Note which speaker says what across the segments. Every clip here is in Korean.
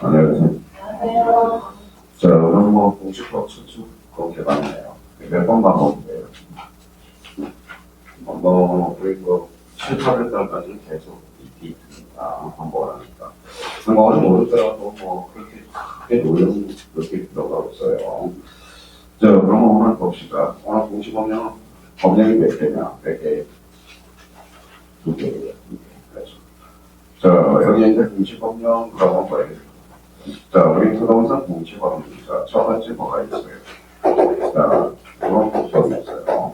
Speaker 1: 안녕하세요. 자, 오늘 뭐 공식법 추측 공개받네요. 몇 번 반복돼요. 우리 7, 800달까지는 계속 리피트입니다. 반복을 하니까. 오늘 모르더라도 그렇게 크게 노력은 그렇게 들어가고 있어요. 자, 그럼 오늘 봅시다. 오늘 공식법령 법령이 몇 개냐? 100개. 2개예요. 그래서. 자, 여기 이제 공식법령 들어가면 뭐예요? 자, 우리 부동산 공시법입니다. 첫 번째 뭐가 있어요? 자, 그런 법이 있어요.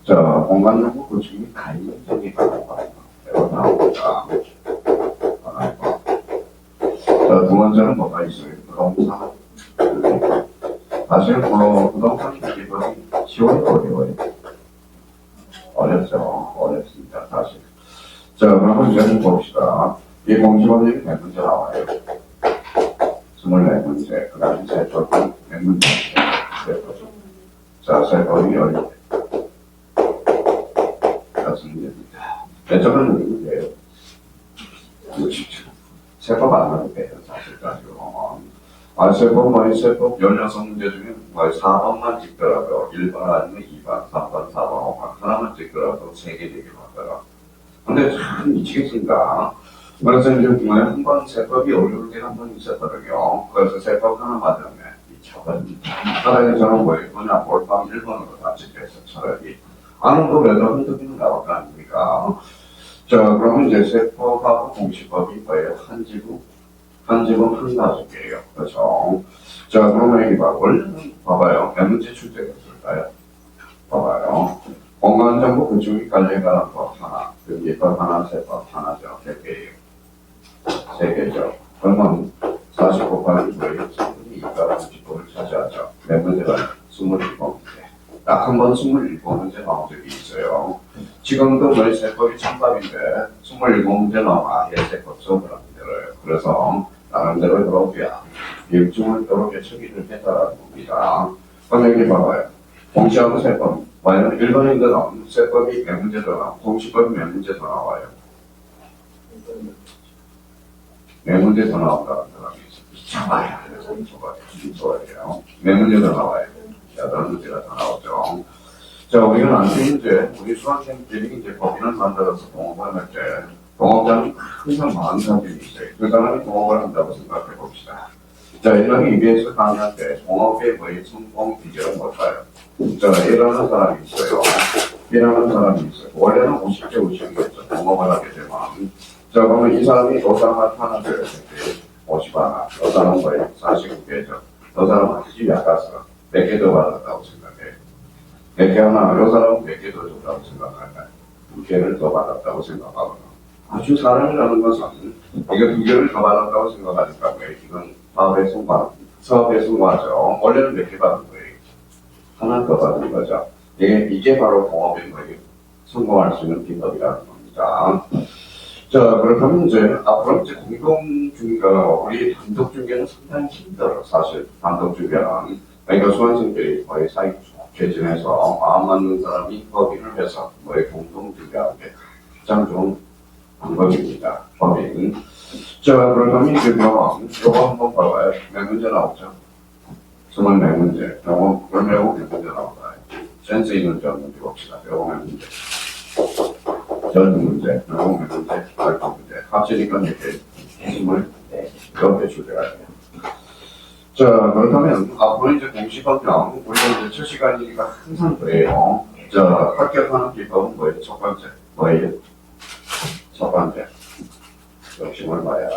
Speaker 1: 자, 공간정보 구축이 가입적이 가능합니다. 이거 나옵니다. 자, 두 번째는 뭐가 있어요? 부동산. 사실 부동산 기법이 지원이 어려워요. 어렵습니다, 사실. 자, 그러면 이제 한번 봅시다. 이 공시법령이 몇 문제 나와요? 24문제. 그 다음에 세법이 몇 문제? 세법. 자, 세법이 10개. 6문제입니다. 세법은 몇 문제예요? 60점. 세법 안 하도 돼요, 사실까지로. 세법, 세법 16문제 중에 4번만 찍더라도 1번 아니면 2번, 3번, 4번, 5번 하나만 찍더라도 3개 되기로 하더라. 근데 참 미치겠습니다. 그래서 이제 중간에 한 번 세법이 어려울 때 한 번 있었거든요. 그래서 세법 하나 맞으면 미쳐버립니다. 차라리 저는 그냥 몰빵 1번으로 다 찍혀서 차라리 아는 거 그래도 한두 개는 나올 거 아닙니까? 자, 그러면 이제 세법하고 공시법이 뭐예요? 한 지분 한 가족이에요. 그렇죠? 자, 그러면 여기 봐. 원래는 봐봐요. 몇 문제 출제가 있을까요? 봐봐요. 공간정보 구축이 관련한 법 하나, 여기 법 하나, 세법 하나죠. 3개예요. 3개죠. 그러면 40 곱하기 2의 3분의 2가 90%를 차지하죠. 몇 문제가 27문제. 딱 한 번 27문제 나온 적이 있어요. 지금도 세법이 찬밥인데 27문제는 아예 세법 수업을 하는 대로예요. 그래서 나름대로 여러분야 비율증을 이렇게 처리를 했다라는 겁니다. 그럼 여기 봐봐요. 공시하고 세법. 만약 일반인들은 세법이 몇 문제 더 나와요? 공시법이 몇 문제 더 나와요? 몇 문제 더 나온다는 사람이 있어요. 미쳐봐요. 몇 문제 더 나와요? 8문제가 더 나오죠. 자, 우리가 나중에 우리 수학생들이 이제 법인을 만들어서 동업을 할 때, 동업자는 항상 많은 사람들이 있어요. 그 사람이 동업을 한다고 생각해 봅시다. 자, 이런 EBS 강의할 때, 동업의 성공 비결은 뭘까요? 자, 일하는 사람이 있어요. 원래는 50대 50이겠죠. 동업을 하게 되면. 자, 그러면 이 사람이 너 사람한테 하나 줘야 될 때, 50 하나. 너 사람은 49개죠. 너 사람은 아주 약아서 몇 개 더 받았다고 생각해요. 몇 개 하나, 이 사람은 몇 개 더 줬다고 생각할까요? 2개를 더 받았다고 생각하거나. 아주 사람이라는 것은 이거 2개를 더 받았다고 생각하니까 이건 사업에 성공하죠. 원래는 몇 개 받은 거예요? 하나 더 받은 거죠. 이게 바로 동업인 거예요. 성공할 수 있는 비법이라는 겁니다. 자, 그렇다면 이제 앞으로 이제 공동중개가 우리 단독중개는 상당히 힘들어요. 사실 단독중개는 그러니까 수강생들이 거의 사이 좋게 지내서 마음 맞는 사람이 법인을 해서 공동중개하는 게 가장 좋은 방법입니다. 법인. 자, 그러면 이제 요거 한번 봐봐요. 몇 문제 나오죠? 24문제. 그럼 요거 몇 문제 나올까요? 센스 있는 점 문제 봅시다. 요거 몇 문제? 12문제. 요거 몇 문제? 12문제. 합치니까 이렇게 24개 출제가 돼요. 자, 그렇다면 앞으로 이제 공시법령 우리가 이제 7시간이니까 항상 그래요. 자, 합격하는 비법은 뭐예요? 첫 번째. 뭐예요? 첫 번째. 욕심을 봐야.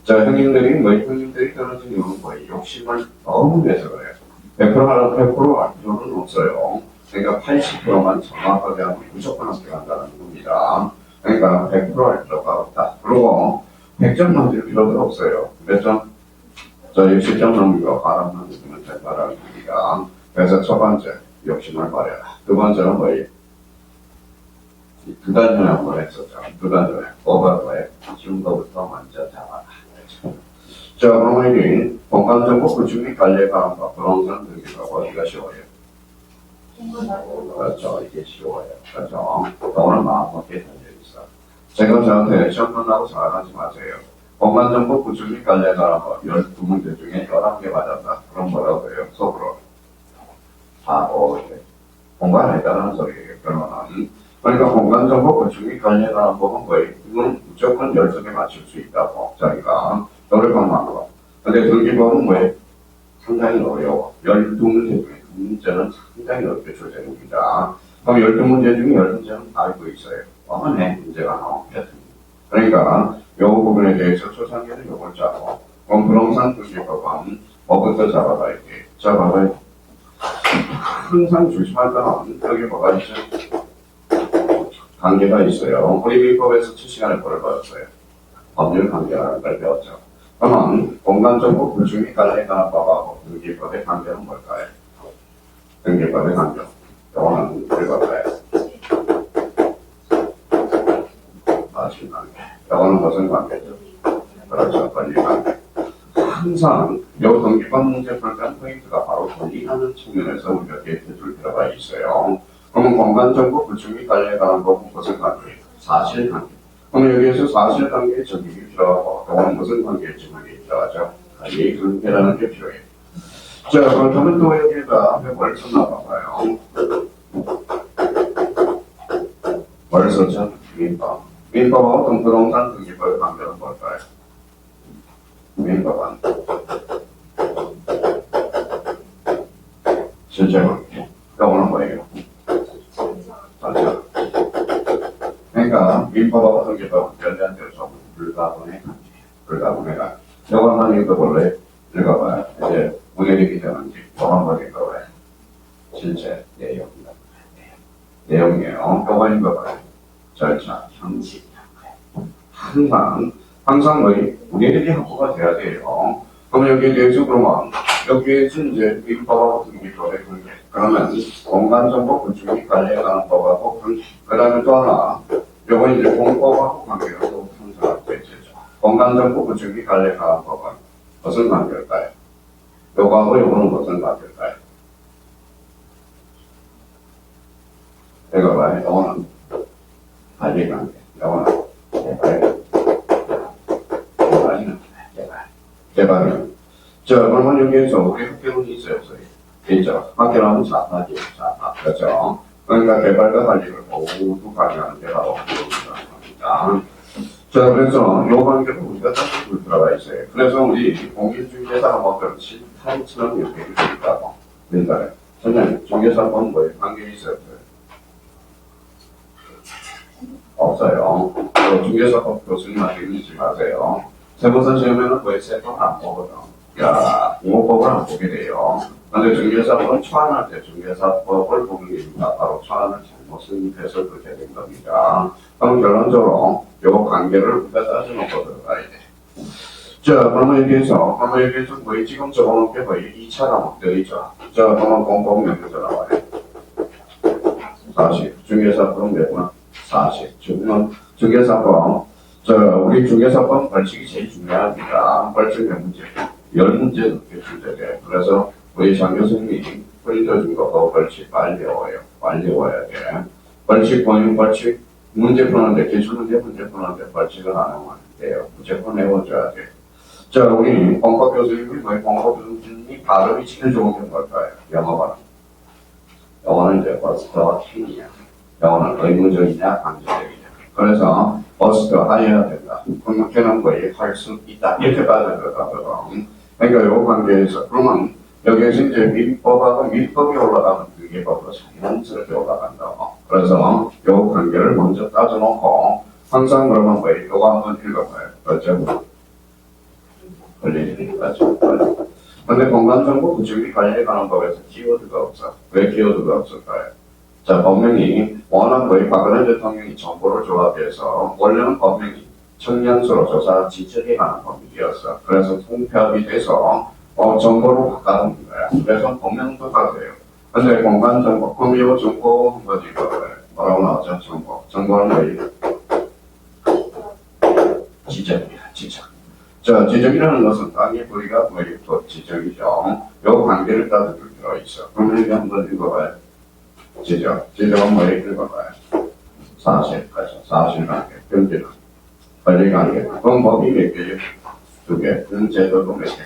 Speaker 1: 자, 형님들이 떨어진 이유는 뭐예요? 욕심을 너무 내서 그래요. 100% 할 필요는 없어요. 그러니까 80%만 정확하게 하면 무조건 합격한다는 겁니다. 그러니까 100%할 필요가 없다. 그리고 100점 넘길 필요도 없어요. 몇 점? 자, 60점 넘기고 바람 넘기면 된다는 겁니다. 그래서 첫 번째, 욕심을 버려라. 두 번째는 뭐예요? 두 달 전에 한번 했었죠. 두 달 전에. 뭐가 뭐예요? 쉬운 거부터 먼저 잡아라. 자, 그러면 이게 공간정보 구축 및 관리에 관한 법, 부동산 등기가 어디가 쉬워요? 그렇죠. 이게 쉬워요. 그렇죠. 오늘 마음먹게 달려있어. 제가 저한테 시험 끝나고 자랑하지 마세요. 공간정보 구축이 깔려가는 거 12문제 중에 11개 맞았다. 그럼 뭐라고 해요? 속으로. 이게 공간했다는 소리예요. 그러면은. 그러니까 공간정보 구축이 깔려가는 법은 거의 이건 무조건 12개 맞출 수 있다고. 자기가 노력한 만큼. 근데 등기법은 뭐예요? 상당히 어려워. 12문제 중에 두 문제는 상당히 어렵게 출제됩니다. 그럼 12문제 중에 10문제는 다 알고 있어요. 어머네 문제가 나오겠습니다. 그러니까 요 부분에 대해서 초창기는 요걸 짜고 그럼 부동산 등기법은 뭐부터 잡아봐야 돼? 잡아봐야 돼. 항상 조심할 거는 여기 뭐가 있어요? 관계가 있어요. 우리 민법에서 7시간을 벌어봤어요. 법률 관계라는 걸 배웠죠. 그러면 공간정보 불중이 관련에 관한 법하고 등기법의 관계는 뭘까요? 등기법의 관계. 이거는 읽어봐요. 마침 관계. 이거는 무슨 관계죠? 그렇죠. 권리 관계. 항상 이 등기법 문제 풀던 포인트가 바로 권리하는 측면에서 우리가 기억해줄 필요가 있어요. 그러면 공간정보 불중이 관련에 관한 법은 무슨 관계예요? 사실관계. 그럼 여기에서 사실관계의 적용이 필요하고 또는 무슨 관계의 적용이 필요하죠? 관계라는 게 필요해요. 자, 그렇다면 또 여기에다 뭘 썼나 봐봐요. 뭘 썼죠? 민법. 민법하고 부동산 등기법의 관계는 뭘까요? 민법은 실제 관계. 이거는 뭐예요? 맞죠? 그러니까 민법하고 등기법은 연관되어 좀 불가분의 관계. 불가분의 관계. 이거 한번 읽어볼래요? 읽어봐요. 이제 문해력이 되는지 한번 읽어봐요. 실제 내용이에요. 이거 읽어봐요. 절차, 형식. 항상 거의 문해력이 확보가 돼야 돼요. 그럼 여기에 대해서 그러면 여기에서 이제 민법하고 등기법의 관계. 그러면 공간정보 구축이 관리에 관한 법하고 관계. 그 다음에 또 하나, 요건 이제 공법하고 관계가 또 항상 되죠. 공간정보 구축이 관리에 관한 법은 무슨 관계일까요? 요거하고 요거는 무슨 관계일까요? 이거 봐요. 요거는 관리관계. 요거는 개발이요. 자, 그러면 여기에서 우리 학교는 있어요, 없어요? 있죠. 학교는 자파죠, 자파. 그렇죠. 그러니까 개발과 관리를 모두 관리하는 게 바로 학교라는 겁니다. 자, 그래서 요 관계를 우리가 다시 볼 필요가 있어요. 그래서 우리 공인중개사가 먹던 실타임처럼 얘기를 드리다고. 그러니까, 선생님, 중개사건 뭐에 관계 있어요, 없어요? 중개사법 교수님한테 읽지 마세요. 세무서 시험에는 거의 세법 안 보거든. 야, 공업법을 안 보게 돼요. 근데 중개사법은 초안할 때 중개사법을 보는 게 있습니다. 바로 초안을 잘못 승립해서 그렇게 된 겁니다. 그럼 결론적으로 요 관계를 우리가 따져놓고 들어가야 돼. 자, 그러면 여기에서 거의 지금 적어놓은 게 거의 2차 과목 되어 있죠. 자, 그러면 공법 명에서 나와요. 40. 중개사법은 몇 번? 40. 중개사법. 자, 우리 중개사법 벌칙이 제일 중요합니다. 벌칙 몇 문제? 10문제 넘게 출제돼. 그래서 우리 장 교수님이 프린터준 거 벌칙 빨리 외워요. 빨리 외워야 돼. 벌칙 보면 벌칙 문제 푸는데 기출문제 문제 푸는데 벌칙을 안 하면 안 돼요. 무조건 외워줘야 돼. 자, 우리 공법 교수님이 공법 교수님이 발음이 제일 좋은 게 뭘까요? 영어 발음. 영어는 이제 버스터 킹이야. 영어는 의무적이냐 강제적이냐. 그래서 버스터 하여야 된다. 그렇게는 거의 할 수 있다. 이렇게 봐야 되거든. 그러니까 요 관계에서 그러면 여기에서 이제 민법이 올라가면 등기법으로 자연스럽게 올라간다고. 그래서 요 관계를 먼저 따져놓고 항상 그러면 뭐예요? 요거 한번 읽어봐요. 그렇죠? 권리니까. 근데 공간정보 구축이 관리에 관한 법에서 키워드가 없어. 왜 키워드가 없을까요? 자, 법명이 워낙 거의 박근혜 대통령이 정보를 조합해서 원래는 법명이 청년수로 조사 지적에 관한 법이었어. 그래서 통폐합이 돼서 정보로 바꿔놓은 거야. 그래서 법명도 바꿔요. 근데 공간정보, 그럼 이 정보 한번 읽어봐요. 뭐라고 나오죠? 정보는 뭐예요? 지적이야, 지적. 자, 지적이라는 것은 땅의 부위가 뭐예요? 또 지적이죠. 요 관계를 따져줄 필요가 있어. 그럼 여기 한번 읽어봐요. 지적은 뭐 읽어봐요. 사실관계, 경제관, 권리관계, 그건 법이 몇 개죠? 2개, 그런 제도도 몇 개?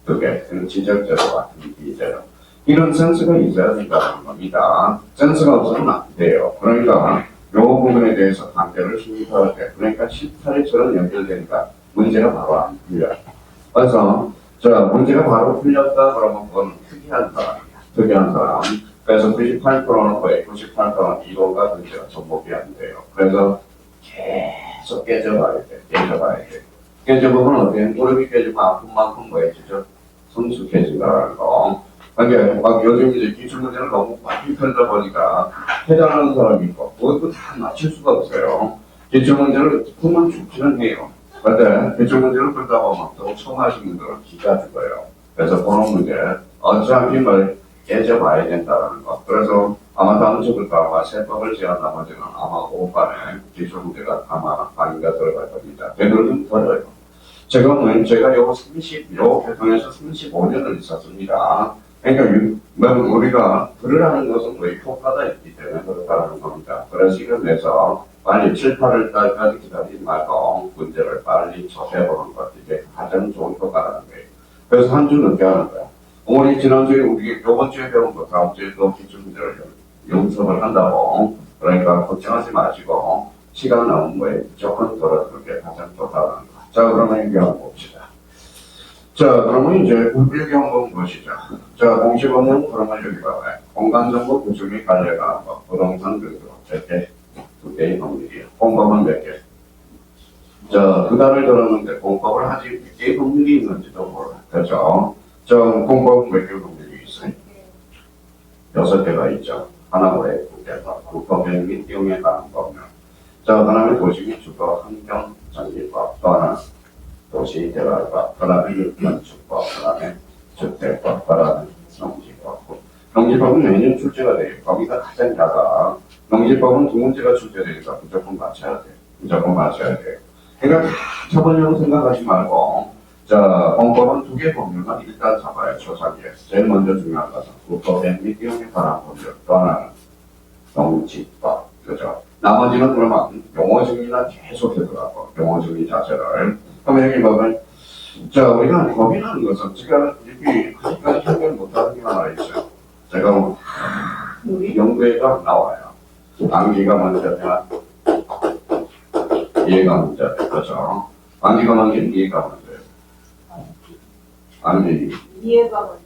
Speaker 1: 2개, 그런 지적제도 같은 이제도. 이런 센스가 있어야 된다는 겁니다. 센스가 없으면 안 돼요. 그러니까 이 부분에 대해서 관계를 신입할 때, 그러니까 18회처럼 연결되니까 문제가 바로 안 풀려요. 그래서 문제가 바로 풀렸다 그러면 그건 특이한 사람이야. 특이한 사람. 그래서 98%는 거의 98%는 이론과 문제가 접목이 안 돼요. 그래서 계속 깨져봐야 돼. 깨져보면 어때? 무릎이 깨지고 아픈 만큼 뭐해지죠? 성숙해진다는 거. 그러니까 막 요즘 이제 기출문제를 너무 많이 풀다 보니까 해당하는 사람이 있고 그것도 다 맞출 수가 없어요. 기출문제를 풀면 좋기는 해요. 근데 기출문제를 풀다 보면 또 처음 하신 분들은 기가 죽어요. 그래서 그런 문제 어차피 뭘 깨져봐야 된다는 거. 그래서 아마 다음 주부터 아마 세법을 제한 나머지는 아마 오후반에 기출문제가 아마 강의가 들어갈 겁니다. 되도록 더려요. 제가 요 교통에서 35년을 있었습니다. 그러니까 우리가 글을 하는 것은 거의 효과가 있기 때문에 그렇다는 겁니다. 그래서 이걸 내서 빨리 7, 8월 달까지 기다리지 말고 문제를 빨리 접해보는 것, 이게 가장 좋은 효과라는 거예요. 그래서 한 주 늦게 하는 거야. 우리 지난주에 우리 요번 주에 배운 거 다음 주에 또 기출 문제를 연습을 한다고. 그러니까 걱정하지 마시고 시간 남은 거에 무조건 들어주는 게 가장 좋다는 거. 자, 그러면 이게 한번 봅시다. 자, 그러면 이제 여기 한번 보시죠. 자, 공식 업무 그러면 여기 봐봐요. 공간정보 구축이 관련한 거, 부동산 등등 이렇게 2개의 법률이에요. 공법은 몇 개? 자, 2달을 들었는데 공법을 하지 몇 개의 법률이 있는지도 몰라. 그렇죠? 저 공법은 몇 개의 법률이 있어요? 6개가 있죠. 하나 뭐예요? 국법행 및 이용에 관한 법률. 자, 그 다음에 도시및 주거 환경 정비법, 또 하나 도시개발법, 그 다음에 건축법, 그 다음에 주택법, 그 다음에 농지법. 농지법은 매년 출제가 돼요. 거기가 가장 작아. 농지법은 2문제가 출제되니까 무조건 맞춰야 돼. 무조건 맞춰야 돼. 그러니까 다 쳐보려고 생각하지 말고, 자, 공법은 2개 법률만 일단 잡아요. 조사기에. 제일 먼저 중요한 것은 국법행 및 이용에 관한 법률, 또 하나는 농지법. 그죠? 나머지는 그러면 용어 정리나 계속 해더라고. 용어 정리 자체를. 그럼 여기 보면, 자, 우리가 법이라는 것은 제가 이렇게 아직까지 해결 못하는 게 하나 있어요. 제가 연구에가 나와요. 암기가 먼저냐, 이해가 먼저냐, 그죠? 암기가 먼저, 이해가 먼저예요. 암기.
Speaker 2: 이해가 먼저.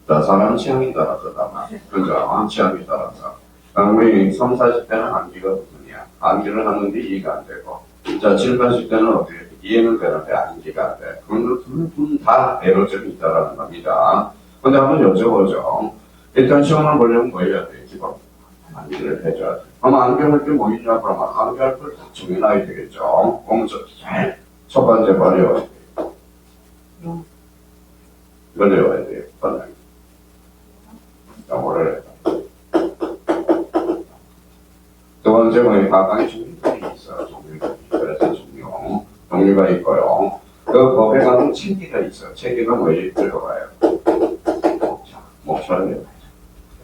Speaker 1: 자, 사람 취향에 따라서 다만, 그죠? 취향에 따라서. 우리 3, 40대는 암기가 무슨이야? 암기를 하는데 이해가 안 되고. 자, 7, 80대는 어떻게 이해는 되는데 암기가 안 돼. 그런 둘 다 에러점이 있다라는 겁니다. 근데 한번 여쭤보죠. 일단 시험을 보려면 뭐 해야 돼? 기본. 암기를 해줘야 돼. 그럼 암기할 게 뭐 있냐? 그러면 암기할 걸 다 정해놔야 되겠죠. 그럼 첫 번째 뭐 외워야 돼? 이걸 외워야 돼요. 영어를 해야 돼. 두 번째 뭐에 각각의 종류들이 있어요. 그래서 종류가 있고요. 그 법에 가면 체계가 있어요. 체계가 뭐에 들어가요? 목차를 외워야죠.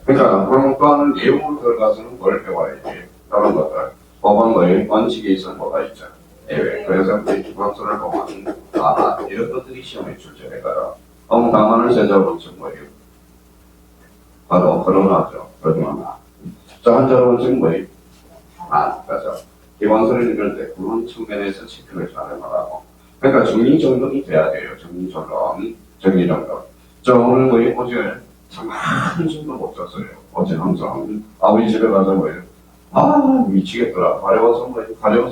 Speaker 1: 그러니까 그럼 또 하는 내용으로 들어가서는 뭘 배워야지? 다른 것들. 법은 뭐에 원칙에 있어 뭐가 있죠? 예외. 그래서 우리 기본서를 보면 이런 것들이 시험에 출제되거든. 너무 강한을 세자원칙 뭐예요? 바로 그러나죠. 그러나. 자, 한자로 원칙 뭐예요? 그죠. 기본서를 읽을 때 그런 측면에서 체크를 잘 해나가고. 그러니까 정리정돈이 돼야 돼요. 정리정돈. 저 오늘 뭐예요? 어제 참 한숨도 못 잤어요. 어제 항상 아버지 집에 가서 뭐예요? 미치겠더라. 가려워서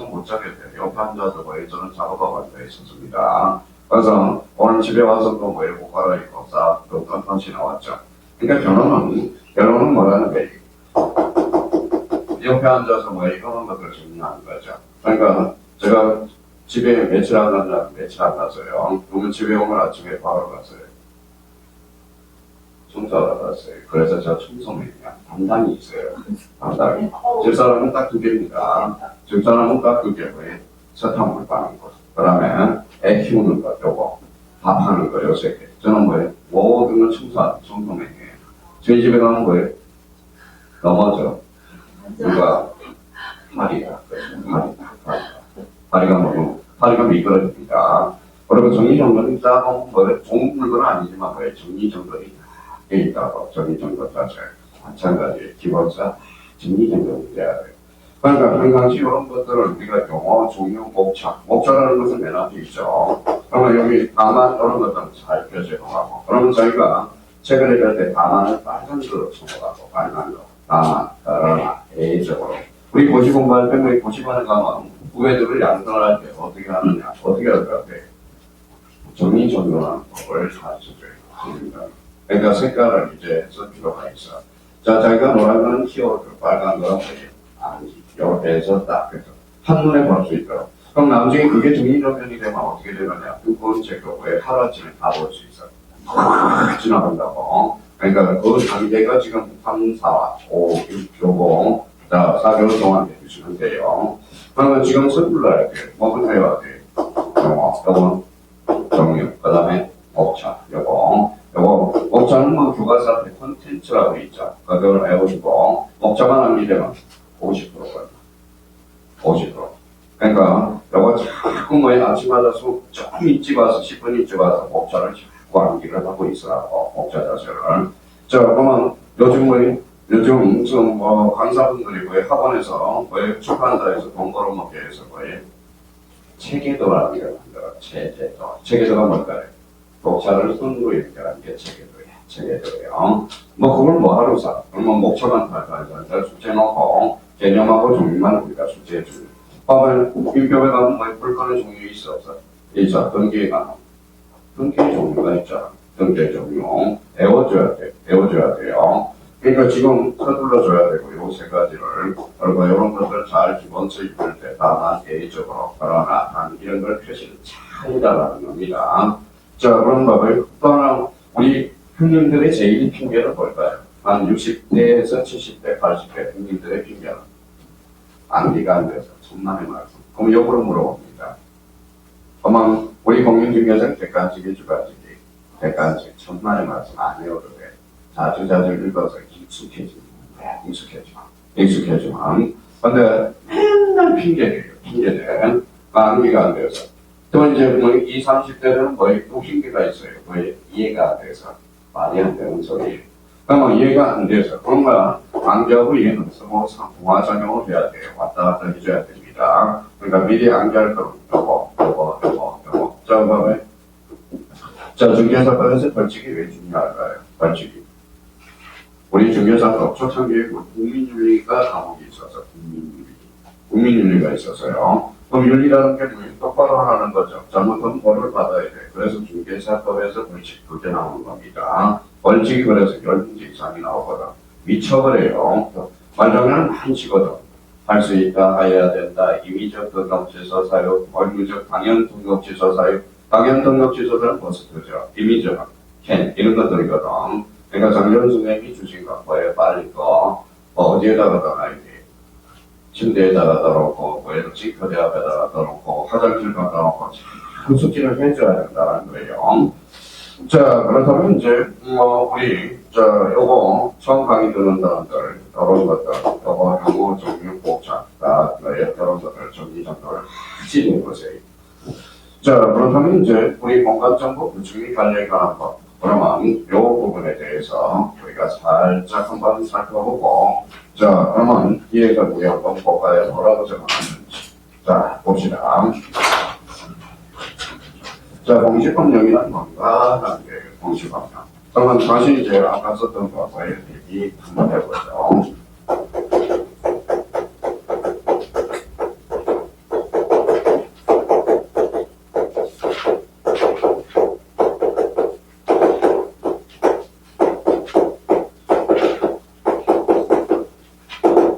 Speaker 1: 못 자겠대. 옆에 앉아서 뭐예요? 저는 작업하고 앉아 있었습니다. 그래서 오늘 집에 와서 또 뭐예요? 옷 갈아입고 싹또 깜깜이 나왔죠. 그러니까 결론은 뭐라는 거예요? 옆에 앉아서 뭐 이런 것들 정리하는 거죠. 그러니까 제가 집에 며칠 안 갔어요. 오늘 집에 오면 아침에 바로 갔어요. 청소하러 갔어요. 그래서 제가 청소맨이야. 담당이 있어요. 담당이. 집사람은 딱 2개입니다. 집사람은 딱 2개. 세탁물 빠는 거. 그 다음에 애 키우는 거, 요거. 밥하는 거, 6개. 저는 뭐예요? 모든 걸 청소맨이에요. 저희 집에 가면 뭐예요? 넘어져. 누가 파리가 미끄러집니다. 그리고 정리정돈이 짜고 좋은 물건은 아니지만 정리정돈이 돼 있다고. 정리정돈 자체 마찬가지 기본사 정리정돈이 돼야 돼요. 그러니까 평상시 이런 것들을 우리가 용어, 종류, 목차라는 것은 맨 앞에 있죠. 그러면 여기 다만 이런 것들은 살펴 제공하고, 그러면 저희가 책을 읽을 때 다만을 빨간색으로 써가고, 빨간 거, 다만, 그러나, A적으로. 우리 고시 공부할 때, 우리 고시반에 가면 후배들을 양성을 할 때 어떻게 하느냐, 어떻게 할 것 같아? 정리정돈하는 법을 가르쳐줘요. 그러니까 색깔을 이제 쓸 필요가 있어. 자, 자기가 노란 거는 키워줘, 빨간 거는 이렇게해서 딱 해서 한눈에 볼 수 있도록. 그럼 나중에 그게 정리정돈이 되면 어떻게 되느냐? 두꺼운 책도 왜 하루아침에 다 볼 수 있어. 확 지나간다고. 그러니까 그 단계가 지금 3, 4, 5, 6, 요거 자 4개월 동안 해주시면 돼요. 그러면 지금 선불로 할게. 뭐부터 해야 돼? 요거 정유, 그 다음에 목차, 요거 목차는 뭐 교과서 앞에 콘텐츠라고 있죠. 그걸 외워주고 목차만 하게 되면 50%거든요. 50%. 그러니까 요거 자꾸 아침마다 좀 일찍 와서 10분 일찍 와서 목차를 자꾸 암기를 하고 있으라고 목차 자체를. 자 그러면 요즘 좀 강사분들이 학원에서 출판사에서 돈 벌어먹게 해서 체계도라는 게 만들어. 체계도가 뭘까요? 목차를 손으로 이렇게 하는 게 체계도예요. 그걸 하루 사. 그러면 목차만 달달 숙제 놓고 개념하고 종류만 우리가 숙제해 줍니다. 인표에 가면 불편한 종류 있어 없어? 있죠. 등기에 가면 등기의 종류가 있죠. 등기의 종류 외워줘야 돼요. 그러니까 지금 서둘러줘야 되고 요 세 가지를 그리고 이런 것들 잘 기본서 입을 때 다만 A적으로 그러나 단 이런 걸 표시를 잘 해달라는 겁니다. 자 그런 법을 또한 우리 형님들의 제일 핑계는 뭘까요? 한 60대에서 70대, 80대 형님들의 핑계는 암기가 안 돼서 천만의 말씀. 그럼 역으로 물어봅니다. 그러면 우리 공인중개사는 객관식이 주관식이 객관식 천만의 말씀 안 해도 돼. 자주 읽어서 익숙해지만 근데 맨날 핑계대요. 암기가 안 돼서. 또 이제 20, 30대는 또 핑계가 있어요. 이해가 안 돼서 말이 안 되는 소리. 그러면 이해가 안 돼서 그런가 암기하고 이해는 동화작용을 해야 돼요. 왔다 갔다 해줘야 됩니다. 그러니까 미리 암기할 거는 요거. 자, 중개사과에서 벌칙이 왜 중요할까요? 벌칙이. 우리 중개사과 초창기에 국민윤리가 과목이 있어서 국민윤리가 있어서요. 그럼 윤리라는 게 똑바로 하라는 거죠. 잘못하면 벌을 받아야 돼. 그래서 중개사법에서 벌칙 그게 나오는 겁니다. 벌칙이 그래서 10문제 이상이 나오거든. 미쳐버려요. 말하면 한치거든. 할 수 있다, 해야 된다, 임의적 등록지서 사유, 의무적 당연 등록지서 사유, 당연 등록지서는 머스트죠. 임의적, 이런 것들이거든. 그러니까 장전 선생님이 주신 거, 빨리 거, 어디에다가 넣어놔야 돼. 침대에다가 넣어놓고, 징크대 앞에다가 넣어놓고, 화장실 갖다 놓고, 참 숙지를 해줘야 된다는 거예요. 자, 그렇다면 이제, 요거, 처음 강의 듣는 사람들, 이런 것들, 요거, 영어, 종류, 복잡, 이런 것들, 정리정돈을 하시는 거세요. 자, 그렇다면 이제, 우리 공간정보 구축이 관련이 가는 법. 그러면, 요 부분에 대해서 우리가 살짝 한번 살펴보고, 자, 그러면, 이해가 우리 한번 볼까요? 뭐라고 적어놨는지. 자, 봅시다. 자, 공시법령이란 뭔가 하는 게 공시법령. 그러면 다시 이제 아까 썼던 거와의 얘기 한번 해보죠.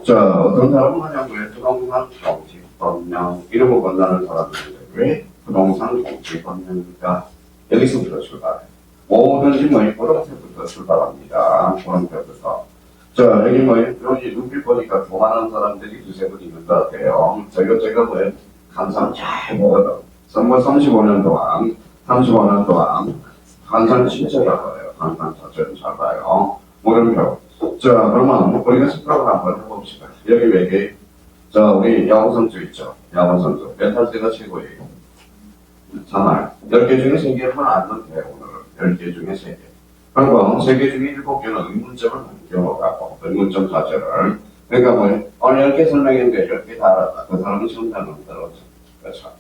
Speaker 1: 자, 어떤 사람은 하냐고요? 부동산 공시법령 이런 거 건다는 사람이 있는데 왜 부동산 공시법령입니까? 여기서부터 출발해. 뭐든지 보름새부터 출발합니다. 보름새부터. 자, 여기 여기 눈빛 보니까 좋아하는 사람들이 두세 분 있는 것 같아요. 제가 간상 잘 보거든. 35년 동안, 35년 동안, 간상 진짜 잘 봐요. 간상 자체는 잘 봐요. 물음표. 자, 그러면 우리가 스프라고 한번 해봅시다. 여기 외계, 자, 우리 야구 선수 있죠? 야구 선수. 멘탈 때가 최고예요. 3할. 10개 중에 3개만 알면 돼요, 오늘은. 10개 중에 3개. 그리고 3개 중에 7개는 의문점을 넘겨가고, 의문점 자체를. 그러니까 뭐, 오늘 10개 설명했는데 10개 다 알았다. 그 사람은 정답을 들었죠. 그렇죠.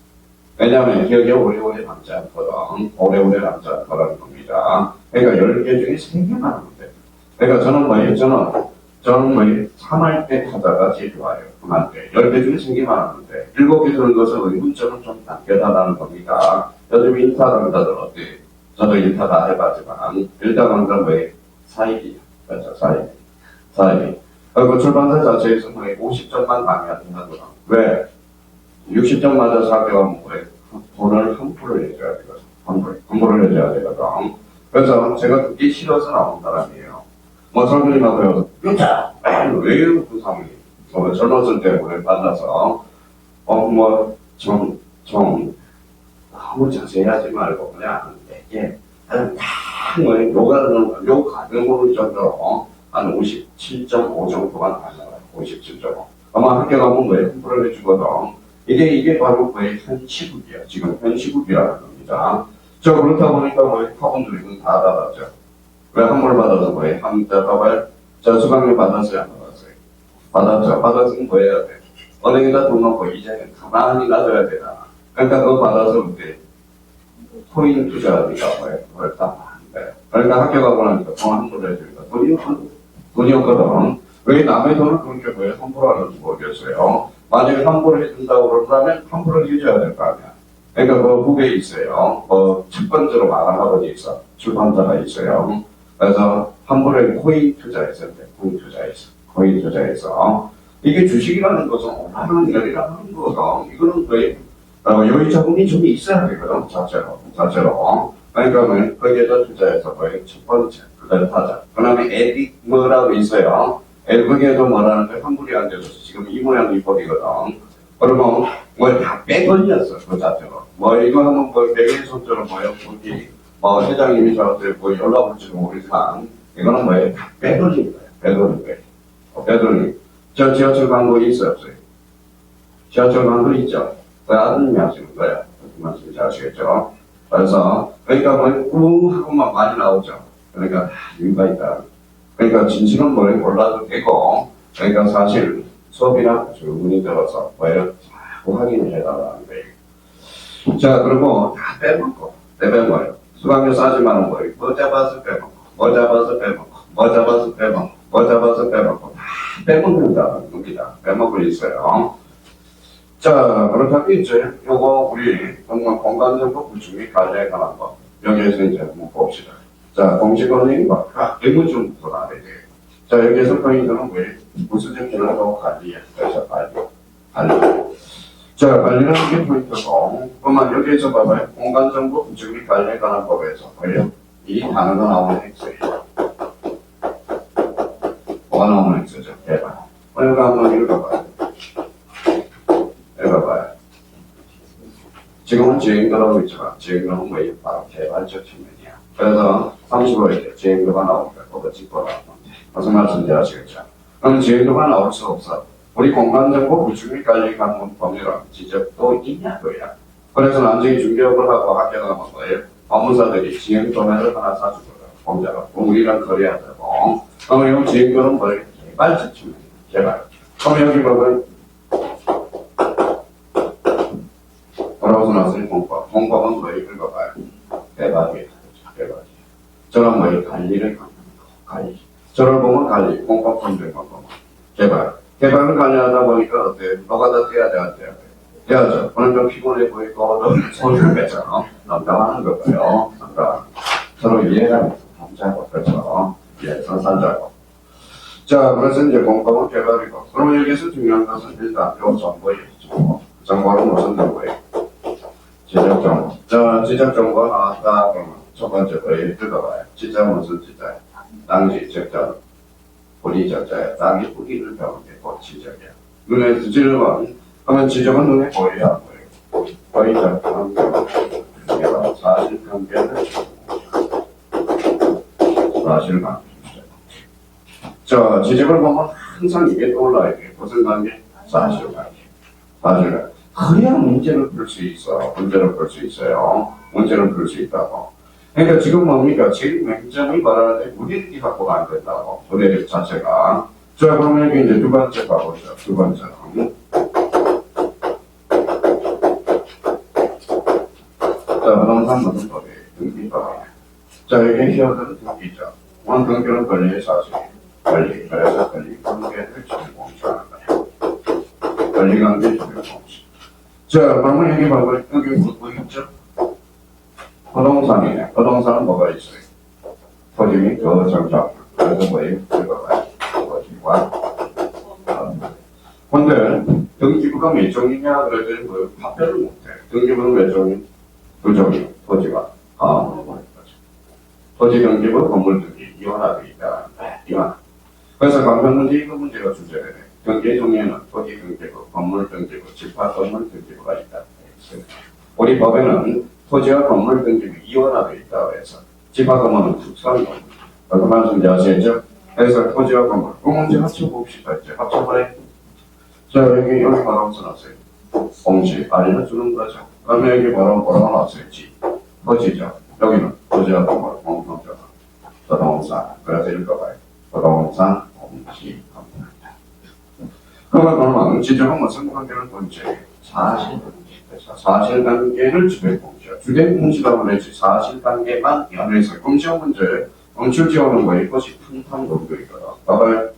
Speaker 1: 왜냐하면 기억이 오래오래 남지 않거든. 오래오래 남지 않거라는 겁니다. 그러니까 10개 중에 3개만 하면 돼. 그러니까 저는 뭐예요? 저는 뭐예요? 3할 때 타자가 제일 좋아요. 3할 때. 10개 중에 3개만 하면 돼. 7개 주는 것은 의문점은 좀 남겨달라는 겁니다. 요즘 인타를 한다들 어때? 저도 인타 다 해봤지만, 일단은 그런 뭐예요? 사이비. 그렇죠, 사이비. 그리고 출판사 자체에서 뭐예요? 50점만 강의하는 거거든. 왜? 60점 맞아서 학교가 뭐예요? 돈을 함부로 내줘야 되거든. 함부로 내줘야 되거든. 그래서 제가 그게 싫어서 나온 사람이에요. 뭐 선생님하고 해서 뼈자! 왜 그 상황이? 젊었을 때 우리 만나서 너무 자세히 하지 말고 그냥 되게 욕하는 거를 정도로 한 57.5 정도만 가져가요. 57.5. 아마 학교 가면 뭐예요? 함부로 내주거든. 이게 바로 뭐예요? 현시국이야. 지금 현시국이라는 겁니다. 저 그렇다 보니까 뭐예요? 학원들이 다 닫았죠. 왜 한물 받아서 뭐예요? 저 수강료 받았어요? 안 받았어요? 받았죠. 받았으면 뭐 해야 돼? 은행에다 돈 넣고 이제는 가만히 놔둬야 되나. 그러니까 그거 받아서 그때 코인 투자하니까 뭐예요? 그걸 다 안 돼. 그러니까 학교 가고 나니까 돈 함부로 해주니까 돈이 없거든. 왜 남의 돈을 그렇게 뭐예요? 함부로 하는지 모르겠어요. 만약에 함부로 해준다고 그러면 함부로 해줘야 될 거 아니야. 그러니까 그 후배에 있어요. 첫 번째로 말한 아버지 있어. 출판사가 있어요. 그래서 함부로 코인 투자했어요. 코인 투자해서. 이게 주식이라는 것은 오르는 일이라는 거죠. 이거는 거의, 여유 자금이 좀 있어야 되거든, 자체로. 그러니까 거기에다 투자해서 거의 첫 번째, 그다음에 타자. 그 다음에 에디, 뭐라고 있어요. 거기에도 뭐라는 게 환불이 안 돼서 지금 이 모양 이 꼴이거든. 그러면 다 빼돌렸어, 그 자체로. 이거 하면 매개손처럼 여기 회장님이 저한테 연락 올지도 모르지만 이거는 다 빼돌린 거예요. 빼돌림. 저 지하철 광고 있어요, 없어요? 지하철 광고 있죠? 그 아드님이 하시는 거예요. 무슨 말씀인지 아시겠죠? 그래서 그러니까 하고만 많이 나오죠. 그러니까 이유가 있다. 그러니까 진실은 몰라도 되고, 그러니까 사실 수업이나 주문이 들어서 자꾸 확인을 해달라는 거예요. 자, 그리고 다 빼먹어요. 수강료 싸지만 뭐 잡아서 빼먹고, 다 빼먹는다는 겁니다. 빼먹고 있어요. 자, 그렇다면 이제 요거 우리 정말 공간정보 구축 관리에 관한 거, 여기에서 이제 한번 봅시다. 자, 공식 언행과 각 의무중부터 알아야 돼요. 자, 여기에서 포인트는 무슨 정신하고 관리야. 그래서 관리. 자, 관리라는 게 포인트고, 그러면 여기에서 봐봐요. 공간정보 구축 및 관리에 관한 법에서 이 단어가 나오는 엑스예요. 뭐가 나오는 엑스죠? 개발. 이거 한번 읽어봐요. 지금은 지행도라고 있지만, 지행도는 바로 개발적 측면이야. 그래서 35에 지행도가 나오니까 그거 짚어라. 무슨 말씀인지 아시겠죠? 그럼 지행도가 나올 수 없어. 우리 공간정보 구축 및 관리 관문 범위랑 지적도 있냐고요. 그래서 나중에 중개업을 하고 학교 가면 업무사들이 지행도면을 하나 사주거든. 공짜로. 우리랑 거래하자고. 그럼 이 지행도는 개발적 측면이야. 개발. 그럼 여기 보면 뭐라고 나왔어요? 공법. 공법은 읽어봐요. 개발이에요. 저런 관리를 갖는 거. 관리. 저를 보면 관리. 공법 건드린 거. 개발. 개발을 관리하다 보니까 어때요? 뭐가 다 돼야 돼, 안 돼야 돼? 돼야죠. 오늘 좀 피곤해 보이고, 너무 손을 뺐잖아. 남당하는 거고요. 서로 이해가 남자고, 그렇죠. 이해해서 살자고. 자, 그래서 이제 공법은 개발이고. 그럼 여기서 중요한 것은 일단 요 정보예요. 정보는 무슨 정보예요? 지적정보. 자, 지적정보가 나왔다. 그러면 첫 번째 거에 들어가봐요. 지적은 무슨 지적이야? 땅지, 적자, 뿌리 적자야. 땅이 뿌리를 배우는 게 곧 지적이야. 눈에 찔러면, 그러면 지적은 눈에 보여야 안 보여요. 보이죠? 사실관계를 사실관계. 자, 지적을 보면 항상 이게 떠올라야 돼. 무슨 관계? 사실관계. 사실관계. 그래야 문제를 풀 수 있어. 문제를 풀 수 있어요. 문제를 풀 수 있다고. 그러니까 지금 뭡니까? 제일 맹점이 말하는데 문해력이 확보가 안 된다고. 문해력 자체가. 자, 그러면 여기 이제 두 번째 봐보죠. 두 번째는. 자, 부동산 무슨 법이? 등기법. 자, 여기 기업들은 등기죠. 원 등기는 권리의 사실. 권리. 그래서 권리 관계를 지금 공시하는 거예요. 권리 관계 지금 공시. 자, 그러면 여기 봐봐. 여기 뭐 있죠? 부동산이네. 부동산은 뭐가 있어요? 토지 및 거정장. 그래서 뭐예요? 이거가 토지와. 근데 등기부가 몇 종이냐 그랬더니 뭐 합별을 못해. 등기부는 몇 종이? 두 종이. 토지와. 토지 등기부, 건물 등기 이완화되어 있다. 이완. 그래서 강평문제 이거 문제가 주제가 돼. 등기 종류에는 토지 등기부, 건물 등기부, 집합 건물 등기부가 있다. 우리 법에는 토지와 건물 등기부 이완화되어 있다고 해서 집합 건물은 특수한 건물. 그 말씀 잘 아시겠죠? 그래서 토지와 건물. 그 문제 합쳐봅시다. 이제 합쳐봐야. 자, 여기 바로 써놨어요. 공시, 알려주는 거죠. 그러면 여기 뭐라고 나왔어요? 토지죠. 여기는 토지와 건물, 공통점. 부동산. 그래서 읽어봐요. 부동산, 공시, 건물. 그러면 지적은 무슨 관계를 본체? 사실관계. 사실관계를 주택공시야. 주택공시라고 그랬지. 사실관계만 연해서 공시형 문제 출제오는 거에 이것이 풍탕 논거이거든. 봐봐요.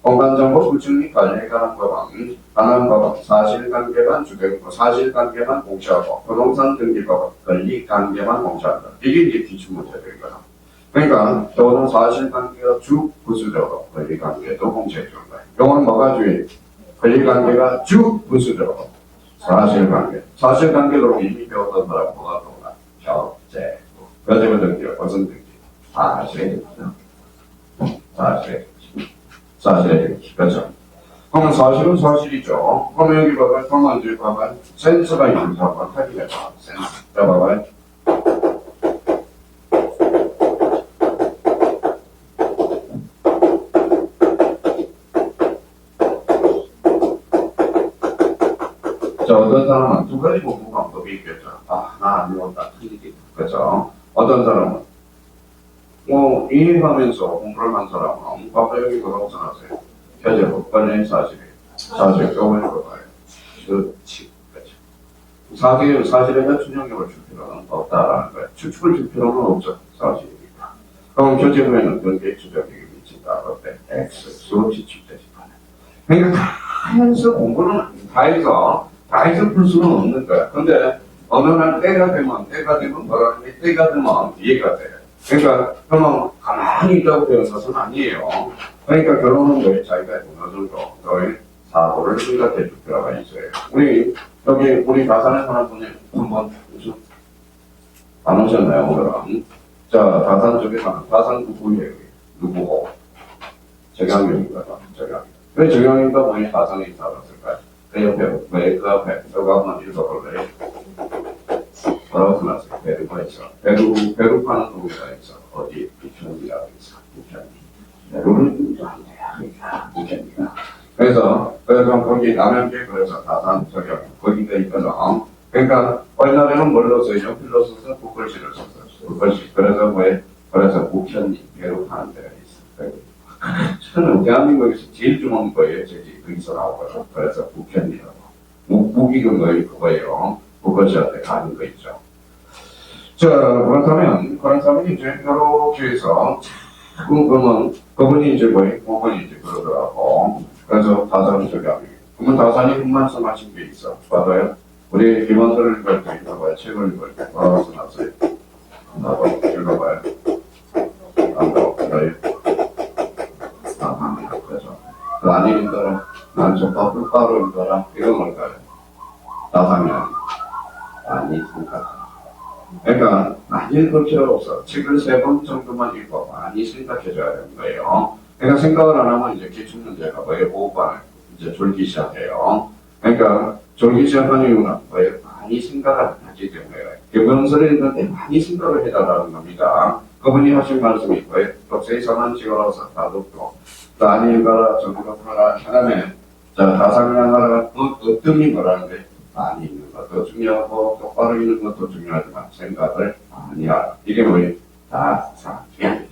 Speaker 1: 공간정보 불증리 관리에 관한 법은 관한 법은 사실관계만 주택, 사실관계만 공시하고 부동산 등기법은 권리관계만 공시한다. 이게 이제 기출문제들이거든. 그러니까 또는 사실관계가 주 부수적으로 권리관계도 공시해주는 거야. 이거는 뭐가 주의? 권리관계가 주 부수적으로 사실관계. 사실관계로 이미 배웠던 거라고 뭐가 또나 결제. 결제가 등기요. 무슨 등기? 사실. 사실의 등기. 그렇죠? 그러면 사실은 사실이죠. 그러면 여기 봐봐요. 그러면 이제 봐봐요. 센스가 있는 사람 확인해봐. 센스. 자, 봐봐요. 자, 어떤 사람은 두 가지 공부 방법이 있겠죠. 아, 나 안 배웠다. 틀리기. 그렇죠? 어떤 사람은 이해하면서 공부를 한 사람은 봐봐 여기 뭐라고 써놨어요? 현재법 관련 사실에 사실 경우에 봐봐요. 그렇지. 그렇죠? 사실에 대한 준용력을 줄 필요는 없다라는 거예요. 추측을 줄 필요는 없죠. 사실이니까. 그럼 교재 후에는 경계 추적력이 미친다. 어때? X 수없이 집대지. 그러니까 다 해서 공부는 다 해서 풀 수는 없는 거야. 근데 어느 날 때가 되면 뭐라는 게 때가 되면 이해가 돼. 그러니까 그러면 가만히 있다고 되는 것은 아니에요. 그러니까 결론은 왜 자기가 어느 정도 너의 사고를 생각해 줄 필요가 있어요. 우리 다산에 사는 분이 한번 무슨 안 오셨나요 오늘은? 자, 다산 쪽에 사는 다산 누구예요? 누구고? 정양용이거든. 정양. 왜 정양용과 본인이 다산에 살았을까요? 그 옆에 왜 그 앞에 저거 한번 읽어볼래요? 뭐라고 써놨어요? 배루가 있어. 배루 파는 동네가 있어. 어디? 부천이라고 있어. 부천이. 배루는 안 돼. 부천이가. 그래서 거기 남양주에 그래서 다산 저기 거기가 있거든. 그러니까 옛날에는 뭘 넣었어요? 연필로 써서 북글씨를 썼어요. 북글씨. 그래서 부천이 배루 파는 데가 있어. 저는 대한민국에서 제일 좋은 거예요. 저기 거기서 나오거든. 그래서 북현이라고. 무기금 그거예요. 북글씨한테 가는 거 있죠. 자, 그렇다면 이제 이렇게 해서 그러면 그분이 이제 그분이 이제 그러더라고. 그래서 다산을 저기 하면 그러면 다산이 흑만성하신 게 있어. 봐봐요. 우리 기본서를 읽을 때 읽어봐요. 책을 읽을 때 뭐라고 써놨어요? 나도 읽어봐요. 나도 그래요. 그래서 그 안에 읽더라. 난 저밥 꿀가루 읽더라. 이건 뭘까요? 다산이 아니 생각. 그러니까 많이 읽을 필요 없어. 책을 3번 정도만 읽고 많이 생각해줘야 되는 거예요. 그러니까 생각을 안 하면 이제 기출문제가 호흡반을 이제 졸기 시작해요. 그러니까 졸기 시작하는 이유는 많이 생각을 안 하기 때문에 교본서를 읽을 때 많이 생각을 해달라는 겁니다. 그분이 하신 말씀이 독서의 선한 찍어서 다독도 아니거라 정거라 하나는 자 다상양하라 어떤 거라는데 많이 있는 것도 중요하고 똑바로 있는 것도 중요하지만 생각을 많이 하라. 이게 뭐예요? 다상양.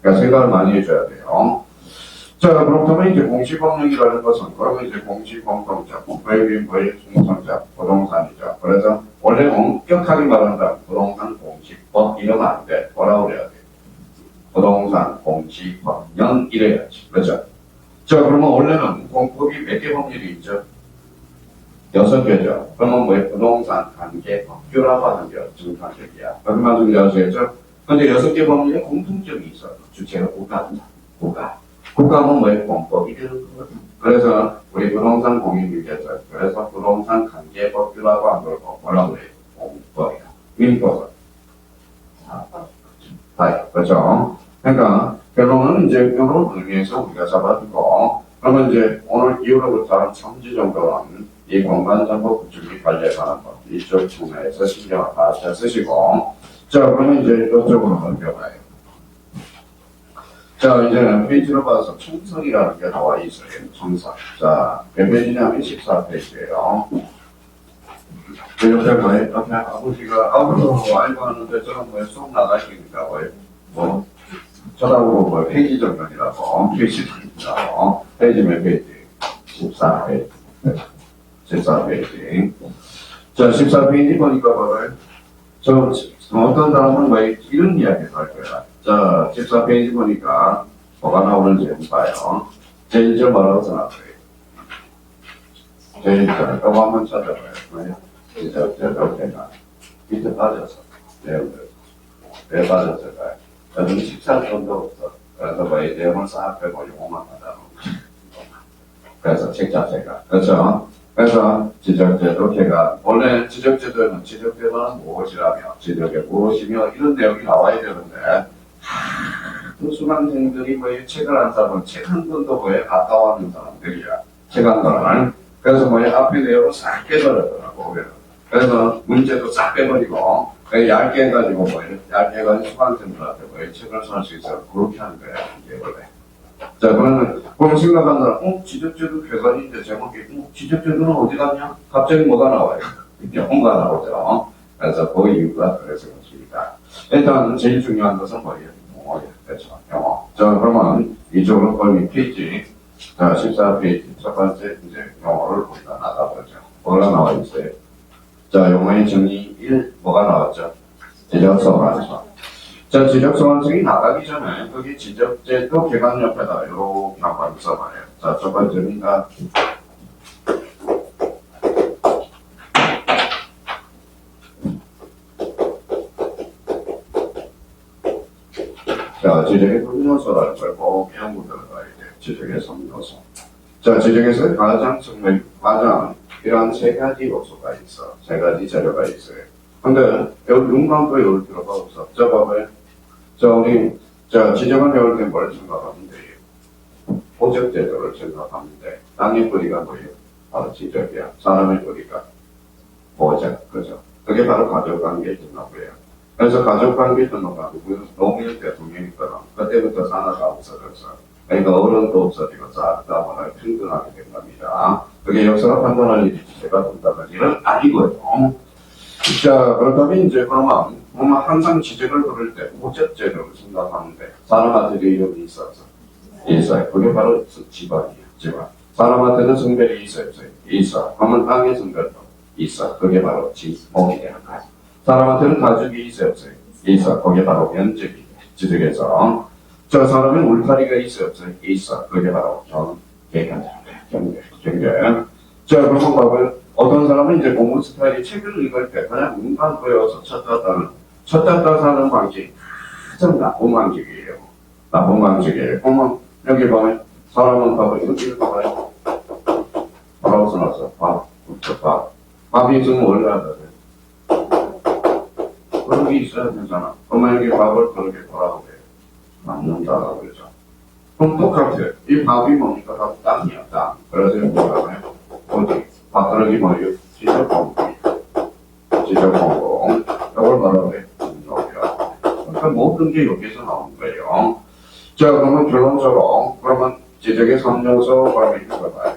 Speaker 1: 그러니까 생각을 많이 해줘야 돼요. 자, 그렇다면 이제 공시법령이라는 것은, 그러면 이제 공시공통자, 공법인과의 중성자, 부동산이죠. 그래서 원래 엄격하게 말한다. 부동산 공시법 이러면 안 돼. 뭐라고 그래야 돼? 부동산 공시법령 이래야지. 그렇죠? 자, 그러면 원래는 공법이 몇 개 법률이 있죠? 6개죠. 그러면 뭐예요? 부동산 관계 법규라고 하는 게 중간적이야. 무슨 말인지 아시겠죠? 근데 6개 법률에 공통점이 있어요. 주체가 국가입니다. 국가는 뭐예요? 공법이 되는 거거든. 그래서 우리 부동산 공인중개사, 그래서 부동산 관계법규라고 한 걸 뭐라고 그래요? 공법이야. 민법은 그렇죠? 그러니까 결론은 이제 이런 의미에서 우리가 잡아주고, 그러면 이제 오늘 이후로부터 3주 정도는 이 공간정보 구축이 관리하는 것 이쪽 분야에서 신경을 다 쓰시고, 자 그러면 이제 이쪽으로 넘겨가요. 자, 이제 페이지로 봐서 총선이라는 게 나와 있어요. 총선. 자, 몇 페이지냐면 14페이지예요. 이렇게 뭐예요? 이렇게 아버지가 알고 하는데 저는 뭐예요? 수업 나가시니까 뭐예요? 쳐다보고 뭐 페이지 정돈이라고. 페이지 정돈이라고. 페이지 몇 페이지? 14페이지. 14페이지. 자, 14페이지 보니까 뭐예요? 어떤 사람은 뭐 이런 이야기를 할 거야. 자, 14페이지 보니까 뭐가 나오는지 한번 봐요. 제일 저 뭐라고 써놨어요? 제일 저, 이거 한번 찾아봐요. 뭐야? 제가 밑에 빠져서. 왜 빠졌을까요? 저는 14점도 없어. 그래서 뭐 내용을 싹 빼고 요것만 하다. 그래서 책 자체가. 그렇죠? 그래서 지적제도 개가 원래 지적제도는 무엇이라며 지적이 무엇이며 이런 내용이 나와야 되는데 수강생들이 뭐에 책을 안 사면 책 한 권도 뭐에 가까워 하는 사람들이야. 책 한 권을. 그래서 뭐에 앞에 내용을 싹 빼버리더라고. 그래서 문제도 싹 빼버리고 얇게 해가지고 뭐에 얇게 해가지고 수강생들한테 뭐에 책을 살 수 있어. 그렇게 하는 거야. 이게 원래. 자, 그러면 생각한다. 지적제도 개관인데 제목이 지적제도는 어디 갔냐? 갑자기 뭐가 나와요? 영어가 나오죠. 그래서 그 이유가 그래서 그렇습니다. 일단 제일 중요한 것은 뭐예요? 영어예요. 그렇죠. 영어. 자, 그러면 이쪽으로 거의 페이지, 자, 14페이지 첫 번째 이제 영어를 우리가 나가보죠. 뭐가 나와 있어요? 자, 영어의 정의 1 뭐가 나왔죠? 지적소관성. 자, 지적소관성이 나가기 전에 거기 지적제도 개관 옆에다 이렇게 한번 써봐요. 자, 첫 번째입니다. 자, 지적의 성요소라는 걸 꼭 배우고 들어가야 돼요. 지적의 성요소. 자, 지적에서 가장 이러한 세 가지 요소가 있어. 세 가지 재료가 있어요. 근데 여기 눈감고 여기 들어가 없어. 자, 봐봐요. 자, 지적은 배울 때 뭘 생각하면 돼요? 보적제도를 생각하면 돼. 땅의 뿌리가 뭐예요? 바로 지적이야. 사람의 뿌리가 보적, 그죠? 그게 바로 가족관계 등록이에요. 그래서 가족관계 등록하고 노무현 대통령이거든. 그때부터 산하가 없어졌어. 그러니까 어른도 없어지고 싹 다 문화를 평등하게 된 겁니다. 그게 역사가 판단할 일이 제가 본다는 일은 아니고요. 자, 그렇다면 이제 그러면 항상 지적을 부를 때 보적제도를 생각하는데 사람한테도 이름이 있어요. 그게 바로 집안이에요. 집안. 사람한테는 성별이 있어요. 있어. 그러면 땅의 성별도 있어. 그게 바로 지목이 되는 거야. 사람한테는 가족이 있어요. 있어. 그게 바로 면적이 지적에서. 저 사람은 울타리가 있어요. 있어. 그게 바로 경계가 되는 거야. 경계. 자, 그러면 봐봐요. 어떤 사람은 이제 공부 스타일이 책을 읽을 때 그냥 눈만 보여서 쳤다 사는 방식 가장 나쁜 방식이에요. 나쁜 방식이에요. 그러면 여기 보면 사람은 봐봐요. 이렇게 봐봐요. 뭐라고 써놨어? 밥이 있으면 원래 하거든. 그런 게 있어야 되잖아. 그러면 여기 밥을 그렇게 뭐라고 해요? 남는다라고 그러죠. 그럼 똑같아요. 이 밥이 뭡니까? 다 땅이야, 땅. 그래서 뭐라고 해요? 어디? 밥그릇이 뭐예요? 지적공고. 이걸 뭐라고 해요? 그러니까 모든 게 여기서 나오는 거예요. 자, 그러면 결론적으로, 그러면 지적의 3요소 바로 읽어봐요.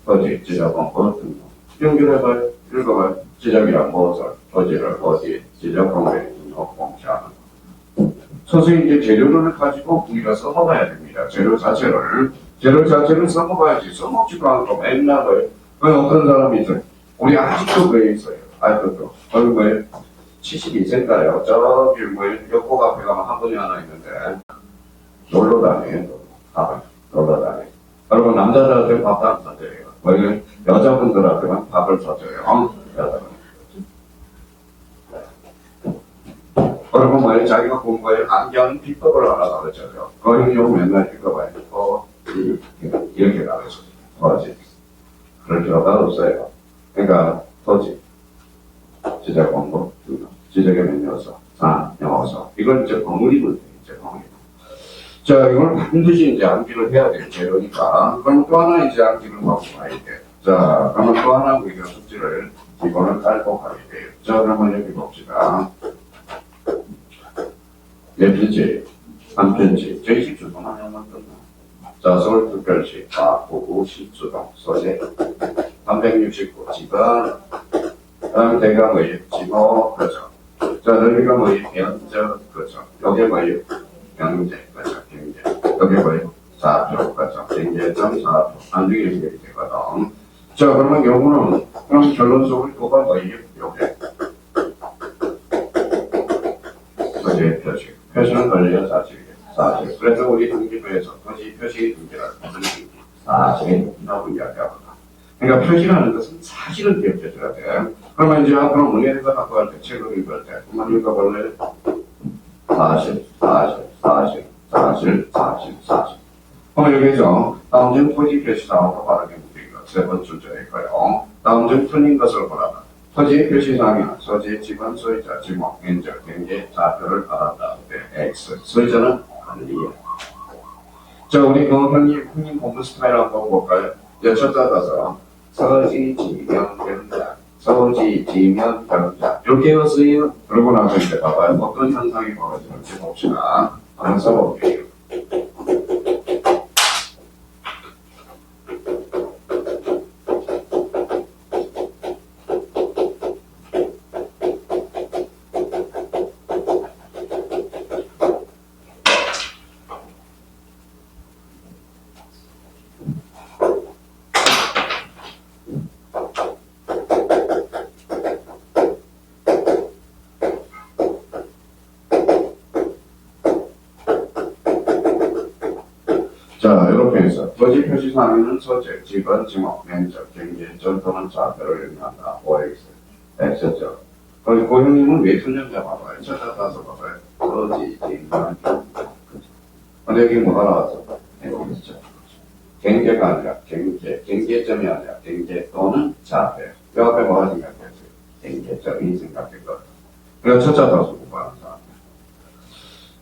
Speaker 1: 토지, 지적, 원고 등록. 연결해봐요. 읽어봐요. 지적이란 무엇을, 토지를 어디에, 지적, 공개, 등록, 공개하는. 선생님 이제 재료를 가지고 우리가 써먹어야 됩니다. 재료 자체를 써먹어야지. 써먹지도 않고 맨날 왜 어떤 사람이 있어요. 우리 아직도 그에 있어요. 아직도. 거의 72세인가요? 저기 역곡 앞에 가면 한 분이 하나 있는데 놀러 다녀요. 놀러 다녀요. 그리고 남자들한테 밥도 안 사줘요. 여자분들한테만 밥을 사줘요. 여자분. 그리고 자기가 공부에 안경 비법을 하나 가르쳐줘요. 거기 요 맨날 읽어봐요. 이렇게 가르쳐줘요. 토지. 그럴 필요가 없어요. 그러니까 토지, 지적 공부, 지적의 명료서, 영어서. 이건 이제 버무리면 돼요. 이제 버무리면. 자, 이걸 반드시 이제 암기를 해야 될 재료니까. 그럼 또 하나 이제 암기를 하고 가야 돼. 자, 그러면 또 하나 우리가 숙지를 이거는 깔고 가야 돼요. 자, 그러면 여기 봅시다. 몇 편지? 한 편지. 저희 주소만 하면 끝나. 자, 서울특별시, 부구, 시주동, 소재. 369, 지방. 그다음 대가 지모, 그죠. 자, 여기가 면적, 그죠. 여기 경제, 그죠. 경제. 여기 사표, 그죠. 경제점, 사표. 안중에 연결이 되거든. 자, 그러면 요거는, 그럼 결론적으로 뭐가 요게. 토지의 표시. 표시는 권리와 사실이에요. 사실. 그래서 우리 등기부에서 토지 표시 등기를 무슨 등기? 사실의 등기라고 이야기하거든. 그러니까 표시라는 것은 사실을 기억해줘야 돼. 그러면 이제 앞으로 문예를 갖고 갈 때, 책을 읽을 때, 그만 읽어볼래? 사실. 그럼 여기서 다음 중 토지 표시사항으로 바르게 묻기가 세 번째 문제일까요? 다음 중 틀린 것을 보라다. 토지 표시사항에는 소지의 지분, 소유자, 지목, 면적, 경계, 좌표를 알았다. X. 소유자는 관리야. 자, 우리 형님 공부 스타일 한번 볼까요? 이제 첫 따라서 서지, 지명, 병자. 서지, 지명, 병자. 이렇게 쓰여요. 그러고 나서 이제 봐봐요. 어떤 현상이 벌어지는지 봅시다. 한번 써볼게요. 자, 이렇게 해서 토지 표시상에는 소재, 지분, 지목, 면적, 경계, 전통은 좌표를 의미한다. OX, X죠. 그리고 고객님은 왜 틀렸냐 봐봐요. 찾아가서 봐봐요. 토지, 지분, 경계. 근데 여기 뭐가 나왔어? 경계점. 경계가 아니라 경계, 경계점이 아니라 경계 또는 좌표. 이 앞에 뭐가 생각했어요? 경계점이 생각했거든. 그래서 찾아가서 공부하는 사람.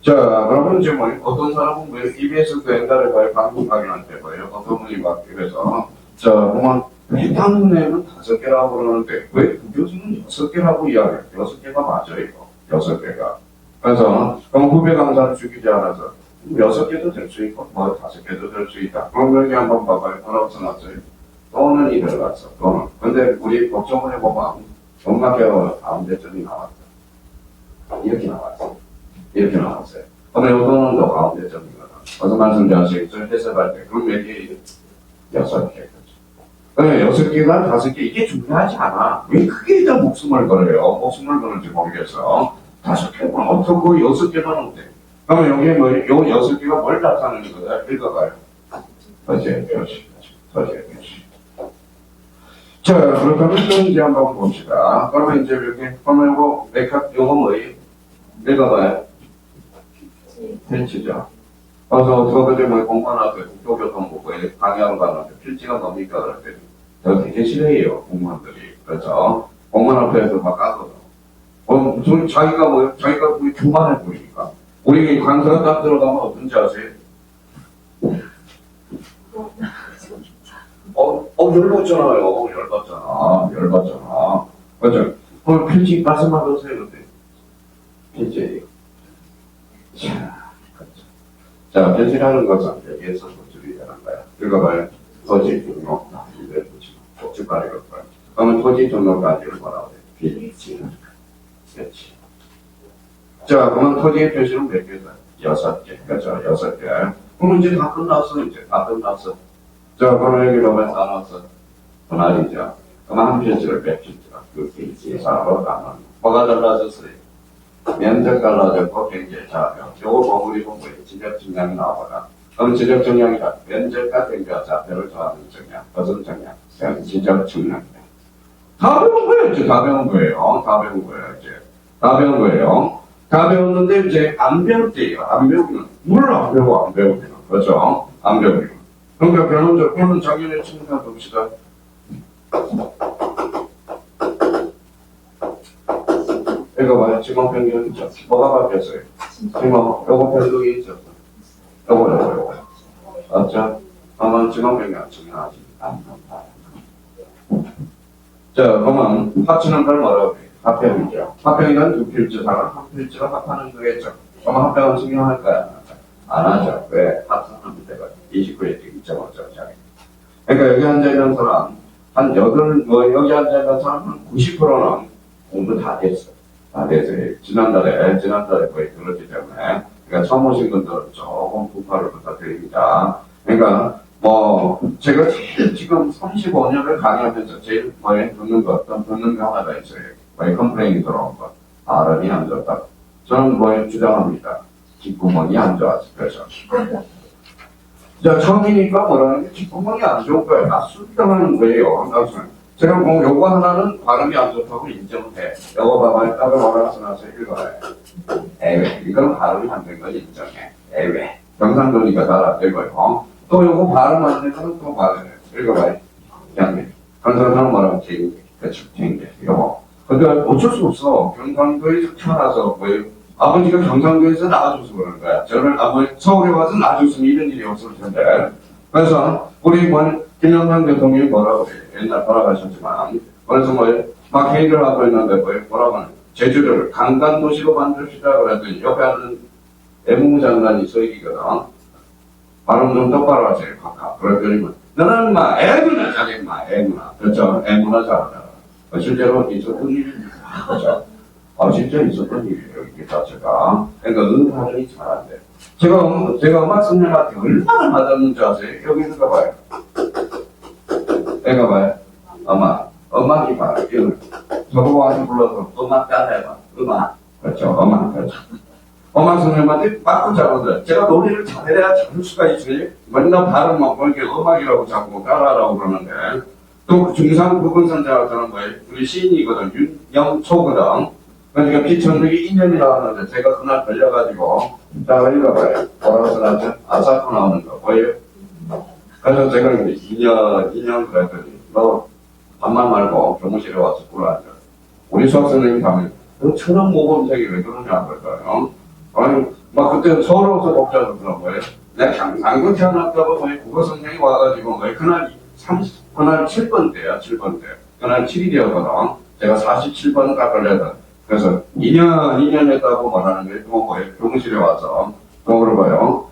Speaker 1: 자, 그러면 이제 어떤 사람은 EBS 그 옛날에 봐요. 방송강의한테 봐요. 어떤 분이 막 이래서. 자, 그러면 해당문에는 5개라고 그러는데, 왜 그 교수는 6개라고 이야기해요? 6개가 맞아요. 6개가. 그래서, 그럼 후배 강사를 죽이지 않아서, 6개도 될 수 있고, 5개도 될 수 있다. 그럼 여기 한번 봐봐요. 뭐라고 써놨어요? 또는 이 들어갔어. 또는. 근데 우리 법정을 해보면, 정답에 가운데점이 나왔다. 이렇게 나왔어. 이렇게 나왔어요. 그러면 요거는 더 가운데 점이거든. 어떤 말씀인지 아시겠죠? 해석할 때. 그럼 몇 개? 6개. 그러면 6개가 5개, 이게 중요하지 않아. 왜 크게 일단 목숨을 걸어요? 목숨을 거는지 모르겠어. 5개만 없었고, 6개만 없대. 그러면 여기에 요 6개가 뭘 나타내는 거다? 읽어봐요. 토지의 표시. 자, 그렇다면 또 이제 한번 봅시다. 그러면 이제 이렇게, 그러면 요거 뭐예요? 읽어봐요. 필지죠. 그래서 저번에 공무원한테 국토교통부에 강의하러 가는데 필지가 뭡니까? 그랬더니 저 되게 싫어해요, 공무원들이. 그렇죠? 공무원 앞에서 막 까거든. 자기가 교만해 보이니까. 우리 강사가 딱 들어가면 어떤지 아세요? 열받잖아. 그렇죠? 그럼 필지 말씀하세요, 그때. 필지. 자, 그렇죠. 자, 편집하는 것은 여기에서 노출이 되는 거예요. 읽어봐요. 토지 등록단지를 붙이면 고춧가루를 써요. 그러면 토지 등록단지를 뭐라고 해요? 필지는. 그렇지. 자, 그러면 토지의 표시는 몇 개다? 6개. 그렇죠? 6개. 그럼 이제 다 끝났어. 이제 다 끝났어. 자, 그럼 여기 보면 다 나왔어. 분할이죠. 그럼 한 필지를 몇 필지가? 그 필지의 사람으로 나눠. 뭐가 달라졌어요? 면적 달라졌고, 경제 자료. 요거 버무리고 뭐예요? 지적 정량이 나와봐라. 그럼 지적 정량이다. 면적과 경제 자료를 더하는 정량. 무슨 정량? 지적 정량이다. 다 배운 거예요. 이제 다 배운 거예요. 다 배운 거예요. 이제. 다 배운 거예요. 다 배웠는데 이제 안 배웠대요. 안 배우기는. 뭘 안 배워, 안 배우기는. 그렇죠? 안 배우기는. 그러니까 변론적으로는 작년에 친구가 봅시다. 이거 봐요. 지금 변경이 있죠. 뭐가 바뀌었어요? 지금 요거 변경이 있죠. 요거. 맞죠? 아마 지금 변경 중요하지 않는다. 자, 그러면 합치는 걸 뭐라고 해요? 합평이죠. 합평이란 두 필지상을 한 필지로 합하는 거겠죠. 그러면 합평은 신경할까요? 안 하죠. 왜? 합산하면 되거든요. 29에 2.5점. 그러니까 여기 앉아있는 사람, 여기 앉아있는 사람 한 90%는 공부 다 됐어. 다 됐어요. 지난달에 거의 들었기 때문에. 그러니까 처음 오신 분들은 조금 부파를 부탁드립니다. 그러니까, 제가 제일 지금 35년을 강의하면서 제일 듣는 거 하나가 있어요. 컴플레인이 들어온 거. 발음이 안 좋다. 저는 주장합니다. 귓구멍이 안 좋아서. 그래서. 자, 처음이니까 뭐라는 게 귓구멍이 안 좋은 거예요. 나 수정하는 거예요. 제가 요거 하나는 발음이 안 좋다고 인정해. 요거 봐봐요. 따로 말아서 나서 읽어봐요. 에외. 이건 발음이 안 된 건 인정해. 에외. 경상도니까 잘 안 되고요. 또 요거 발음 안 된 거는 또 말해요. 읽어봐요. 그냥 경상도는 뭐라고 쟁개. 그렇죠. 쟁개. 요거. 근데 어쩔 수 없어. 경상도에서 태어나서 아버지가 경상도에서 낳아줘서 그러는 거야. 저는 서울에 와서 낳아줬으면 이런 일이 없을 텐데. 그래서 우리 김영삼 대통령이 뭐라고 그래요? 옛날 돌아가셨지만. 그래서 막 회의를 하고 있는데 뭐라고 하는 제주를 강간도시로 만듭시다 그랬더니 옆에 하는 외무부 장관이 서 얘기거든. 발음 좀 똑바로 하세요. 그랬더니 너는 애문화 잘해. 애문화. 그렇죠? 애문화 잘하잖아. 실제로 있었던 일입니다. 그렇죠? 진짜 있었던 일이에요. 이게 자체가. 그러니까 발음이 잘 안 돼. 제가 음악 선생님한테 얼마나 맞았는지 아세요? 여기 있는가 봐요. 내가 봐요. 음악이 봐요. 저보고 와서 불러서 음악 따라해봐. 음악. 그렇죠. 음악. 그렇죠. 음악 선생님한테 맞고 자거든. 제가 노래를 잘해야 잘할 수가 있어요. 맨날 발음만 이렇게 음악이라고 자꾸 따라하라고 그러는데. 또 중상 부분선자가 우리 시인이거든. 윤영초거든. 그러니까 피천득이 인연이라고 하는데 제가 그날 걸려가지고 자 읽어봐요. 뭐라고 써놨죠? 아사코 나오는 거 보여요? 그래서 제가 2년 그랬더니 너 반말 말고 교무실에 와서 불러앉아. 우리 수학 선생님이 가면 너 천원 모범생이 왜 그러냐 그럴까요? 아니 그때 서울에서 복잡해서 그런 거예요. 내가 강릉 태어났다고 국어 선생님이 와가지고 그날 7번 때야. 7번 때. 그날 7일이었거든. 제가 47번을 딱 걸려서 그래서 2년 했다고 말하는 거예요. 또 교무실에 와서 또 물어봐요.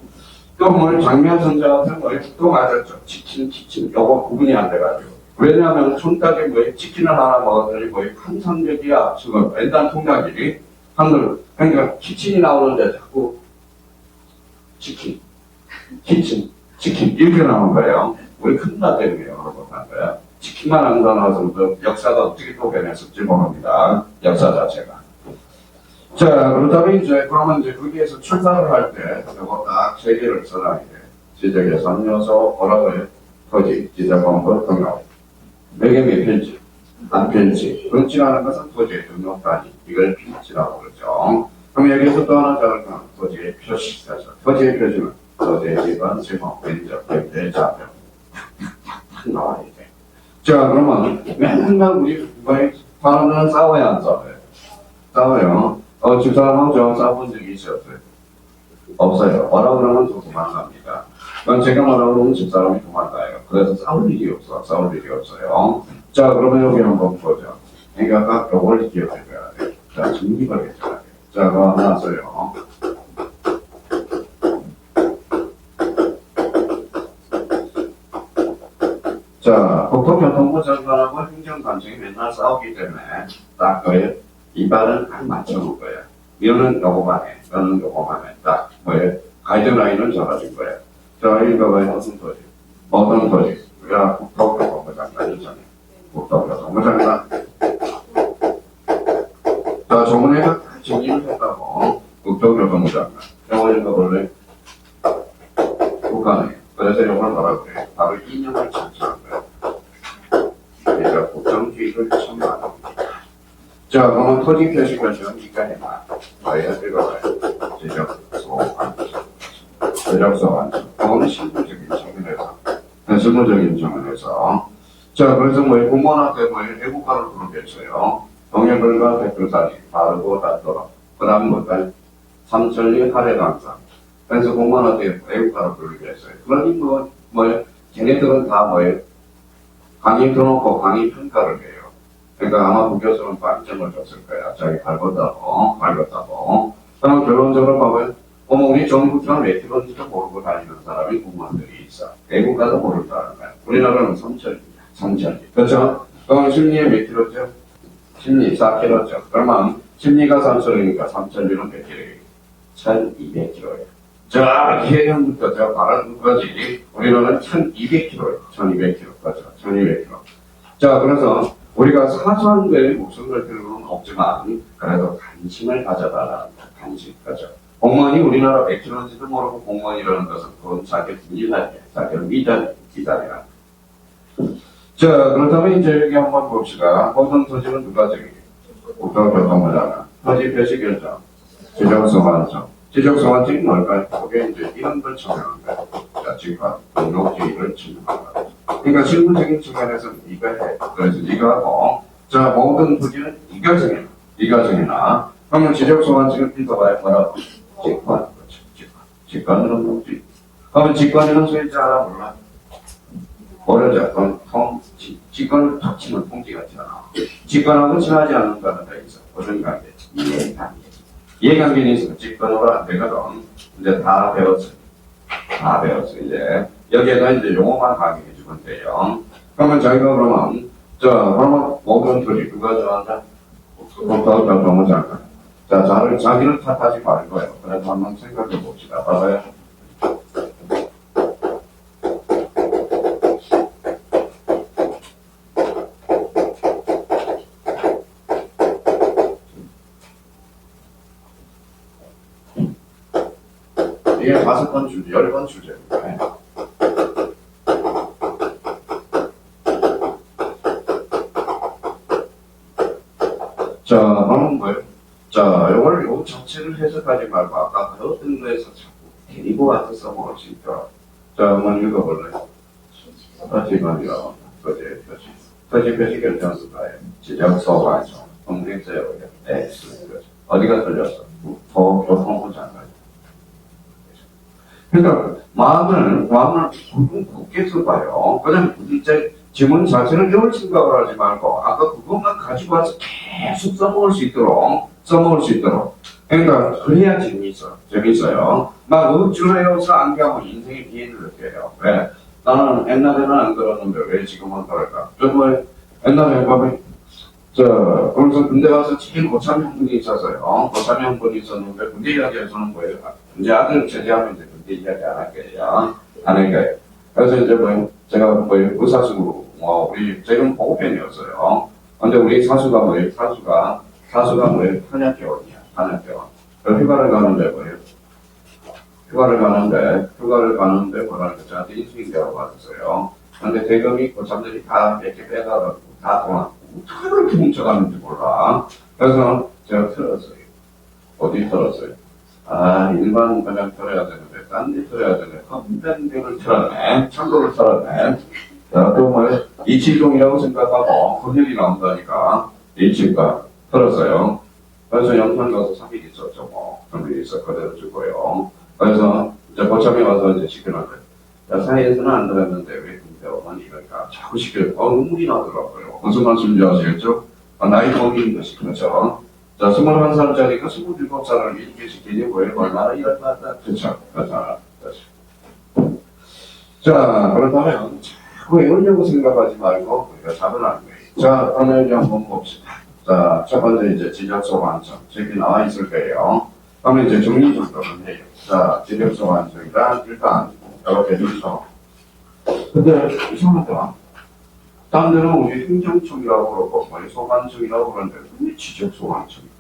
Speaker 1: 또 장면 선자 같은 또 맞았죠. 치킨. 요거 구분이 안 돼가지고. 왜냐하면 손가락에 치킨을 하나 먹었더니 환상적이야. 지금 왼단 통닭이 한글. 그러니까 치킨이 나오는데 자꾸 치킨 이렇게 나오는 거예요. 우리 큰일 났다고요. 그러고 한 거야. 치킨만 안 나와서 역사가 어떻게 또 변했을지 모릅니다. 역사 자체가. 자, 그렇다면 그러면 거기에서 출발을 할 때, 이거 딱 3개를 써놔야 돼. 지적예산 요소, 뭐라고 해요? 토지, 지적공부, 등록. 매개 몇 필지? 한 필지. 등록하는 것은 토지의 등록단위. 이걸 필지라고 그러죠. 그럼 여기서 또 하나 다른 건 토지의 표시. 토지의 표시는 토지의 지번, 지목, 면적, 경제, 자료. 나와야 돼. 자, 그러면 맨날 우리 사람들은 싸워야 안 싸워요? 싸워요. 집사람하고 저랑 싸워본 적이 있었어요? 없어요. 뭐라 그러면 또 도망갑니다. 제가 뭐라 그러면 집사람이 도망가요. 그래서 싸울 일이 없어요. 자, 그러면 여기 한번 보죠. 그러니까 아까 요걸 기억해줘야 돼요. 자, 중립을 해줘야 돼요. 자, 그거 하나 써요. 자, 국토교통부 장관하고 행정관청이 맨날 싸우기 때문에 딱 거예요. 이발은 딱 맞춰놓은 거야. 이거는 요거만 해. 너는 요거만 해. 딱 뭐예요? 가이드라인은 잡아준 거야. 자, 이거 봐요. 어떤 토지? 어떤 토지? 우리가 국토교통부 장관이잖아요. 국토교통부 장관. 자, 조문회가 정리를 했다고. 국토교통부 장관. 영어 읽어볼래? 국가네. 그래서 이걸 뭐라고 그래? 바로 이념을 창출한 거야. 그러니까 국정기획을 첨부하는 겁니다. 자, 그러면 토지 표시 결정은 이까지만. 뭐예요? 읽어봐요. 제적소 완성. 그거는 실무적인 측면에서. 실무적인 측면에서. 자, 그래서 뭐, 공무원한테 뭐, 애국가를 부르겠어요. 동해불과 백두산이 바르고 닿도록. 그 다음 뭐다? 삼천리 하례강산. 그래서 공무원한테 애국가를 부르겠어요. 그러니 걔네들은 다 뭐예요? 강의 펴놓고 강의 평가를 해요. 그러니까 아마 그 교수는 빵점을 줬을 거야. 자기 밟았다고. 그러면 결론적으로 봐봐요. 우리 전국처럼 왜 그런지도 모르고 다니는 사람이 공무원들이 있어. 애국가도 모른다는 거야. 우리나라는 삼천리. 그렇죠? 그럼 심리에 몇 킬로죠? 심리 4킬로죠. 그러면 심리가 3천리니까 삼천리는 몇 킬로예요? 1200킬로예요. 자, 해변부터 저 바람까지 우리나라는 1200km예요. 1200km. 그렇죠. 1200km. 자, 그래서 우리가 사소한 거에 목숨 걸 필요는 없지만 그래도 관심을 가져달라는 관심. 그렇죠. 공무원이 우리나라 100km인지도 모르고 공무원이라는 것은 그건 자기 기자이야. 자기 기자이야. 자, 그렇다면 이제 여기 한번 봅시다. 모든 토지는 누가 정해요? 국토교통부장관. 토지 표시 결정. 지정성 완성. 지적성한증이 뭘까요? 그게 이제 이런 걸 청하는 거예요. 자, 직관, 등록지위를 증명하는 거예요. 그러니까 실무적인 측면에서는 이거 해. 그래서 이거 하고, 자, 모든 토지는 이거 정해놔. 이거 정해놔. 그러면 지적성한증을 읽어봐야 뭐라고? 직관. 그렇죠. 직관 등록지위. 그러면 직관이라는 소리자 알아 몰라? 모르죠. 그럼 직관을 탁 치면 통지 같잖아. 직관하고 친하지 않은 거는 다 있어. 어떤 관계? 이해관계. 이해관계는 있으면 직관으로 안 되거든. 이제 다 배웠어요. 이제. 여기에다 이제 용어만 강의해 주면 돼요. 그러면 저희가 그러면 모든 소리 누가 좋아한다? 국토교통부 장관. 자, 자기를 탓하지 말고요. 그래서 한번 생각해 봅시다. 봐봐요. 이게 5번 주제, 10번 주제입니다. 자, 그럼 뭐예요? 자, 요 자체를 해석하지 말고, 아까 어떤 거에서 자꾸 데리고 와서 써먹을 수 있도록. 자, 한번 읽어볼래요? 지금요, 토지 표시 결정수가에 지적소 완성, 공직자요, X. 어디가 틀렸어? 교통부 장관. 그러니까 마음을 굳게 써봐요. 그냥 이제 지문 자체를 늘 생각을 하지 말고 아까 그것만 가지고 와서 계속 써먹을 수 있도록. 그러니까 그래야 재밌어요. 막 억지로 해서 안 가면 인생의 비애를 느껴요. 왜? 나는 옛날에는 안 그랬는데 왜 지금은 그럴까? 정말 옛날에 보면 그래서 군대 가서 제일 고참 형분이 있었어요. 고참 형분이 있었는데 군대 이야기에서는 뭐예요? 이제 아들 제대하면 이제 군대 이야기 안 할게요. 그래서 이제 제가 의사수로 우리 지금 보호편이었어요. 근데 우리 사수가 탄약개원이야. 휴가를 가는데 뭐랄까 저한테 인수인계라고 받았어요. 근데 대금이 고참들이 다 이렇게 빼가지고 다 도망. 어떻게 그렇게 뭉쳐가는지 몰라. 그래서 제가 틀었어요. 어디 틀었어요? 일반 그냥 틀어야 되는데, 딴 데 틀어야 되는데, 컴퓨터를 틀었네. 창고를 틀었네. 자, 또 이치동이라고 생각하고, 헌혈이 나온다니까, 이치가 틀었어요. 그래서 영천 가서 3일 있었죠, 3일 있었거든요, 주고요. 그래서 이제 고참에 와서 이제 시켜놨어요. 자, 사이에서는 안 들었는데, 왜 군대 어머니 이럴까? 자꾸 시켜요. 눈물이 나더라고요. 무슨 말씀인지 아시겠죠? 나이 먹이는 것이, 그렇죠? 자, 21살짜리가 27살을 이렇게 시키니 얼마나 일할까? 그렇죠? 자, 그렇다면 자꾸 외우려고 생각하지 말고 우리가 잡으라는 거예요. 자, 그러면 이제 한번 봅시다. 자, 첫 번째 이제 지적소 완성. 저기 나와 있을 거예요. 그러면 이제 정리 정도는 해요. 자, 지적소 완성이란 일단 이렇게 해서. 근데 이상하다. 딴 데는 우리 행정청이라고 그러고, 뭐 소관청이라고 그러는데 왜 지적소 완성일까?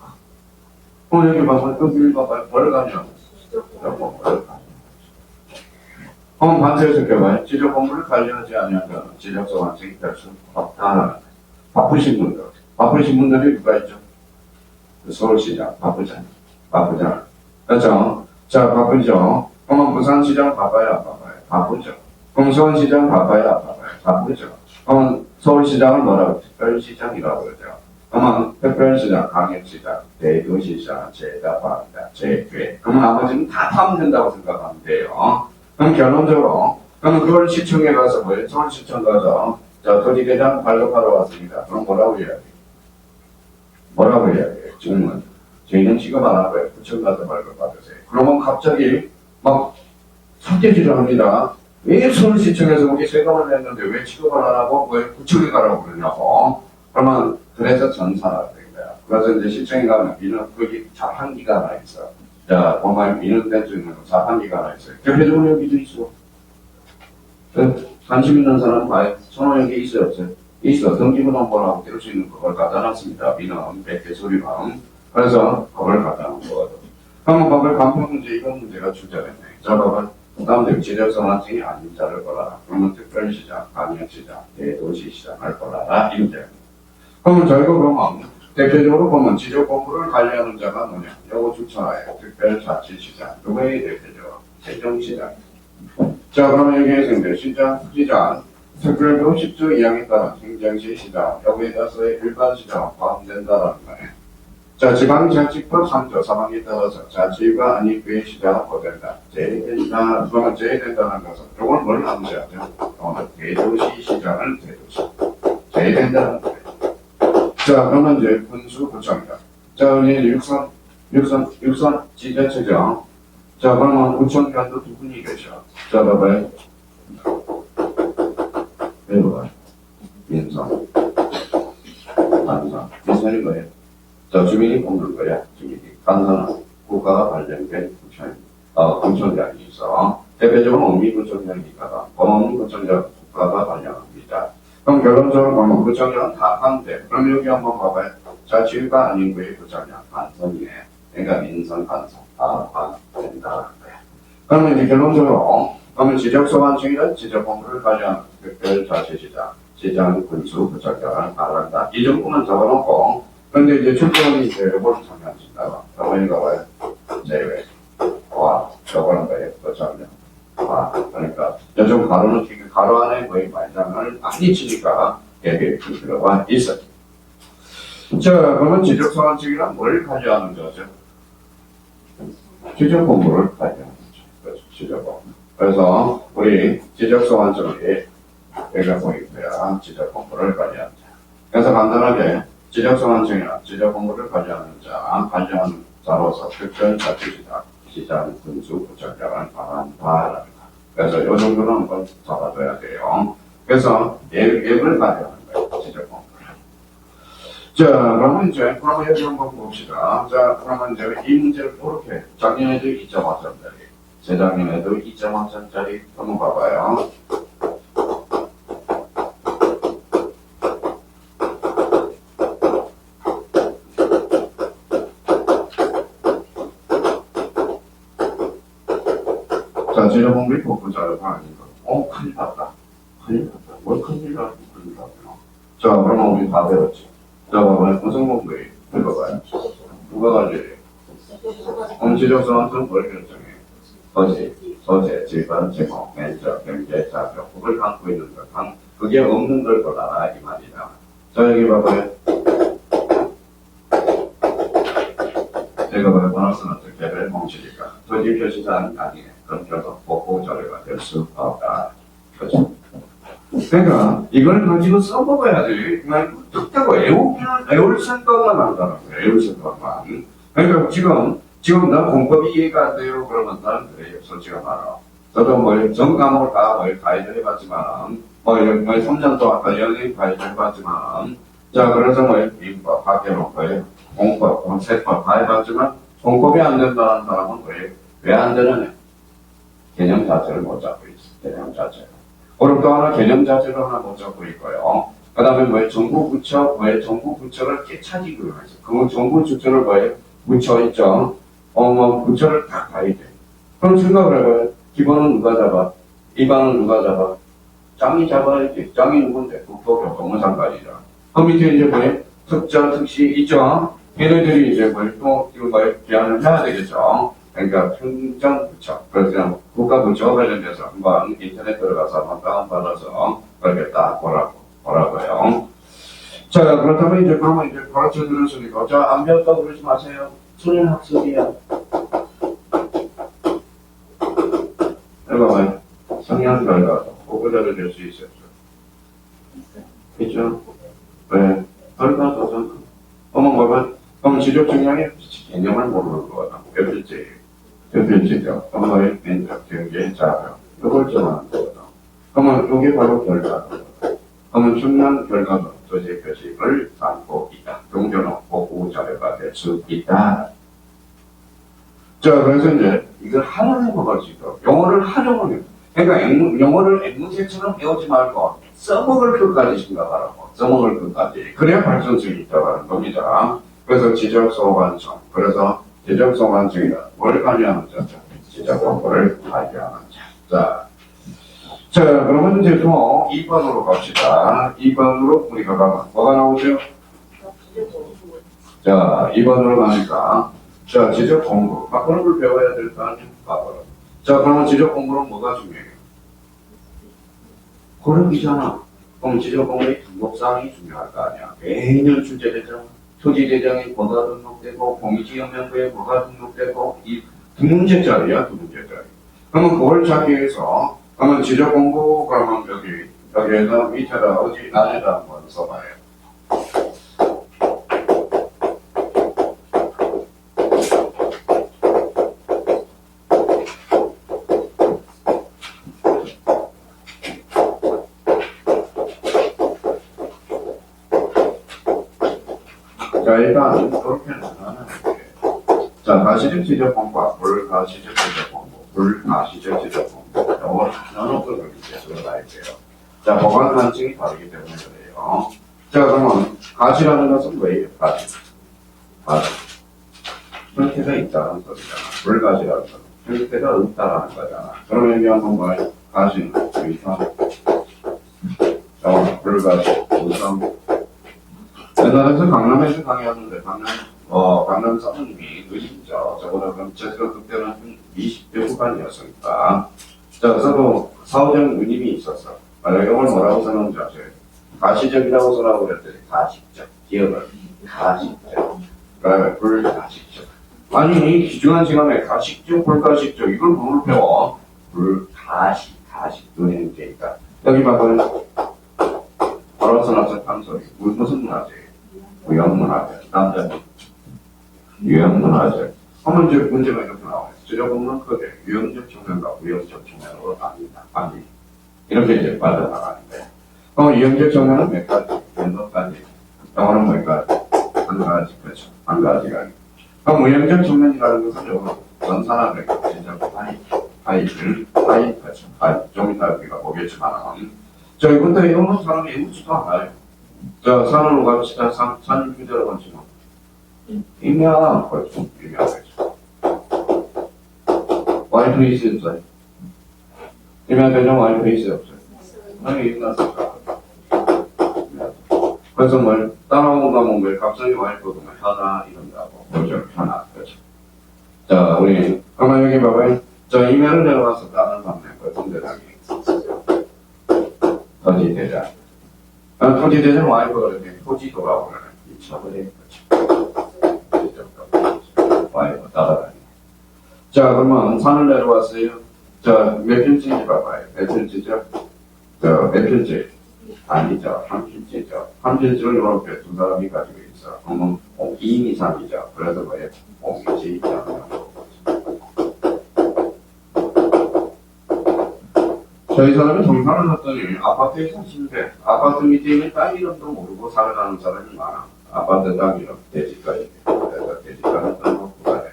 Speaker 1: 여기 봐서 여기 봐봐요. 뭘 가냐? 반대해서 껴봐요. 지적 업무를 관리하지 않으면 지적소 완성이 될 수 없다. 바쁘신 분들이 누가 있죠? 서울시장 바쁘잖아. 그렇죠? 자, 바쁘죠? 그러면 부산시장 바빠요? 바쁘죠? 그럼 수원시장 바빠요? 바쁘죠? 그러면 서울시장을 뭐라고? 특별시장이라고 그러죠. 그러면 특별시장, 강역시장, 대도시장, 제다방장, 제교회. 그러면 나머지는 다 하면 된다고 생각하면 돼요. 그럼 결론적으로, 그러면 그걸 시청에 가서 뭐예요? 서울시청 가서, 자, 토지대장 발급하러 왔습니다. 그럼 뭐라고 해야 돼요? 지금은. 저희는 지급 안 할 거예요. 구청 가서 발급받으세요. 그러면 갑자기 막 삭제질을 합니다. 왜 서울시청에서 우리 세금을 냈는데 왜 지급을 안 하고 왜 구청에 가라고 그러냐고. 그러면 그래서 전산화가 된 거야. 그래서 이제 시청에 가면 민원, 거기 자판기가 하나 있어. 자, 보면 민원된 중에는 자판기가 하나 있어요. 대표적으로 여기도 있어. 관심 있는 사람 봐요. 선호역에 있어요, 없어요? 있어. 등기부등본하고 뗄 수 있는 그걸 갖다 놨습니다. 민원, 100개 소리방. 그래서 그걸 갖다 놓은 거거든. 그러면 그걸 반품 문제, 이런 문제가 출제됐네. 자, 봐봐. 그 다음에 지적성 완성이 아닌 자를 골라라. 그러면 특별시장, 강역시장, 대도시시장을 골라라. 이 문제입니다. 그러면 저희가 그러면 대표적으로 보면 지적 공부를 관리하는 자가 뭐냐? 요거 추천하여 특별자치시장. 누구의 대표죠? 세종시장. 자, 그러면 여기에서 이제 시장, 특별법 10조 2항에 따른 행정시 시장, 여기에 따라서의 일반 시장 포함된다라는 거예요. 자, 지방자치법 3조 3항에 따라서 자치가 아닌 그의 시장은 보된다. 제외된다. 그러면 제외된다는 것은 이건 뭘 암시하죠? 오늘 대도시 시장을 제외된다는 거예요. 자, 그러면 이제 군수구청장. 자, 이제 육선 지자체장. 자, 그러면 구청장도 두 분이 계셔. 자, 봐봐요. 배우가 민선, 간선. 민선이 뭐예요? 자, 주민이 뽑는 거야. 주민이. 간선은 국가가 발령된 구청장이 있어. 대표적으로 옹리구청장이 있다가 범업구청장 국가가 발령합니다. 그럼 결론적으로 보면 구청장은 다 한대. 그럼 여기 한번 봐봐요. 자치가 아닌 거의 구청장 간선이네. 그러니까 민선, 간선 다 된다는 거야. 그러면 이제 결론적으로 그러면 지적소 완성이란 지적 공부를 관리하는 특별자치시장, 시장, 군수, 구청장을 말한다. 이 정도만 적어놓고, 근데 이제 출전이 이제 요걸 참여하신다고. 어머니가 와요. 제외. 와, 저거는 거예요. 구청장. 와, 그러니까, 요즘 가로는 가로 안에 거의 말장을 많이 치니까, 여기 들어가 있어요. 자, 그러면 지적소 완성이란 뭘 관리하는 거죠? 지적 공부를 관리하는 거죠. 그렇죠. 지적 공부. 그래서 우리 지적소 완성이 여기가 보이고요. 지적 공부를 관리하는 자. 그래서 간단하게 지적소 완성이나 지적 공부를 관리하는 자, 관리하는 자로서 특별자치시장, 시장, 군수, 구청장을 말한다라는 거. 그래서 이 정도는 한번 잡아둬야 돼요. 그래서 앱을 관리하는 거예요. 지적 공부를. 자, 그러면 이제 여기 한번 봅시다. 자, 그러면 이제 이 문제를 이렇게 작년에도 2.5점짜리. 재작년에도 2.5점짜리 한번 봐봐요. 자, 지적공부의 복부자료가 아니고, 큰일 났다. 뭘 큰일 났다. 자, 그러면 우리 다 배웠지. 자, 봐봐요. 무슨 공부에 읽어봐요. 누가 관리해요? 지적소 완성 뭘 결정해? 소재, 질반, 제목, 면적, 경제, 자격, 그걸 갖고 있는 것. 그게 없는 걸 골라라, 이 말이다. 자, 여기 봐봐요. 제가 봐요. 번호수는 어떻게 뭉치니까. 토지 표시사항이 아니네. 그럼 결국 복구 자료가 될 수 없다. 그렇죠? 그러니까, 이걸 가지고 써먹어야지. 그냥 뚝딱 외울 생각만 한다는 거예요. 외울 생각만. 그러니까 지금 나 공법이 이해가 안 돼요. 그러면 나는 그래요. 솔직히 말아. 저도 전 과목을 다 가이드 해봤지만, 3년 동안 연예인 가이드 해봤지만, 자, 그래서 인법, 학교로 공법, 공세법 다 해봤지만, 공법이 안 된다는 사람은 왜 안 되느냐? 개념 자체를 못 잡고 있어. 개념 자체를. 그럼 또 하나 개념 자체를 하나 못 잡고 있고요. 그 다음에 정부 부처, 정부 부처를 깨차지고 있어. 그 정부 부처를 부처 있죠. 부처를 다 가야 돼. 그럼 생각을 해봐요. 기본은 누가 잡아? 이반은 누가 잡아? 짱이 잡아야지. 짱이 누군데? 국토교통부장관이잖아. 그 밑에 이제 특자, 특시 있죠? 얘네들이 이제 또 제안을 해야 되겠죠? 그러니까 행정부처, 그래서 그냥 국가부처 관련돼서 한번 인터넷 들어가서 한번 다운받아서 그렇게 딱 보라고요. 자, 그렇다면 이제 그러면 이제 가르쳐 드렸으니까, 자, 안 배웠다고 그러지 마세요. 수련 학습이야. 해봐봐요. 성향 결과도 보고자를 낼 수 있었죠. 있죠? 왜? 결과도 그럼 지적 증량의 개념을 모르는 거다. 몇 필지죠. 엄마의 면적, 경계, 자료. 이걸 정하는 거거든. 그러면 이게 바로 결과도. 그러면 중요한 결과도 도저히 표식을 담고 있다. 동전 보고 자료가 될 수 있다. 자, 그래서 이제 이걸 활용해 먹을 수 있도록 영어를 활용을 해. 그러니까 영어를 앵무새처럼 배우지 말고 써먹을 것까지 생각하라고. 써먹을 것까지. 그래야 발전성이 있다고 하는 겁니다. 그래서 지적소관청. 그래서 지적소관청이다. 뭘 관리하는 자? 지적 공부를 관리하는 자. 자, 그러면 이제 또 2번으로 갑시다. 2번으로 우리가 가면 뭐가 나오죠? 자, 2번으로 가니까 자, 지적 공부. 바꾸는 배워야 될 거 아니에요? 바꾸는. 자, 그러면 지적 공부는 뭐가 중요해요? 고르기잖아. 그럼 지적 공부의 등록사항이 중요할 거 아니야. 매년 출제되잖아. 토지대장에 뭐가 등록되고, 공익지역명부에 뭐가 등록되고, 이 두 문제짜리야, 두 문제짜리. 그러면 그걸 찾기 위해서, 그러면 지적 공부, 그러면 여기에서 밑에다, 안에다 한번 써봐요. 자, 일단, 그렇게는 하는 거예요. 자, 가시적 지적 공부와 불가시적 지적 공부, 불가시적 지적 공부. 이걸 나눠서 이제 들어가야 돼요. 자, 보관 간증이 다르기 때문에 그래요. 자, 그러면 가시라는 것은 뭐예요? 가시. 형태가 있다는 소리잖아. 불가시라는 것은 형태가 없다라는 거잖아. 그러면 여기 한번 봐요. 가시는 의상, 불가시, 우상. 옛날에서 강남에서 강의하는데, 강남 사모님이 의심죠. 저보다 그럼 제가 그때는 20대 후반이었으니까. 자, 그래서 사후적 누님이 있었어. 만약에 이걸 뭐라고 써놓은지 아세요? 가시적이라고 써라고 그랬더니, 가식적. 기억을. 가식적. 그러니까 불가식적. 아니, 이 귀중한 시간에 가식적, 불가식적. 이걸 뭘 배워? 가식. 눈에 있으니까. 여기 봐봐요. 바로 써놨어, 탐소리. 무슨 문화재? 유형문화재. 남자 유형문화재. 그러면 이제 문제가 이렇게 나와요. 지적공부는 크게 유형적 측면과 부형적 측면으로 나뉜다. 이렇게 이제 빠져나가는데. 유형적 측면은 몇 가지? 몇 가지? 영어는 뭐니까? 한 가지, 그렇죠. 한 가지가. 그럼 무형적 측면이라는 것은 전산화를 진짜 파일, 그렇죠. 좀 이따 우리가 보겠지만, 자, 이것도 이런 사람이 있지도 않아요. 자, 산으로 갑시다. 산 규제로 가시면. 임야, 그렇죠. 임야겠죠. 와이프이스 없어요. 임야 대전 와이프이스 없어요. 아니, 있났을까? 그래서 따라온 과목을 갑자기 와이프가 하나, 이런다고. 그렇죠. 하나, 그렇죠. 자, 그러면 여기 봐봐요. 자, 임야를 내려가서 다른 방면, 통대장이. 토지대장. 토지대장 와이프가 이렇게 토지도라고 그러는 이차버리 와이프 따라다니. 자, 그러면 산을 내려왔어요. 자, 몇 필지인지 봐봐요. 몇 필지죠? 몇 필지? 아니죠. 한 필지죠. 한 필지를 이렇게 두 사람이 가지고 있어. 그러면 2인 이상이죠. 그래서 뭐예요? 5필지 이상. 자, 이 사람이 동산을 샀더니 아파트에 사시는데 아파트 밑에 있는 땅 이름도 모르고 살아가는 사람이 많아. 아파트 땅 이름, 대지가에. 그래서 대지가는 등록고 가야 돼.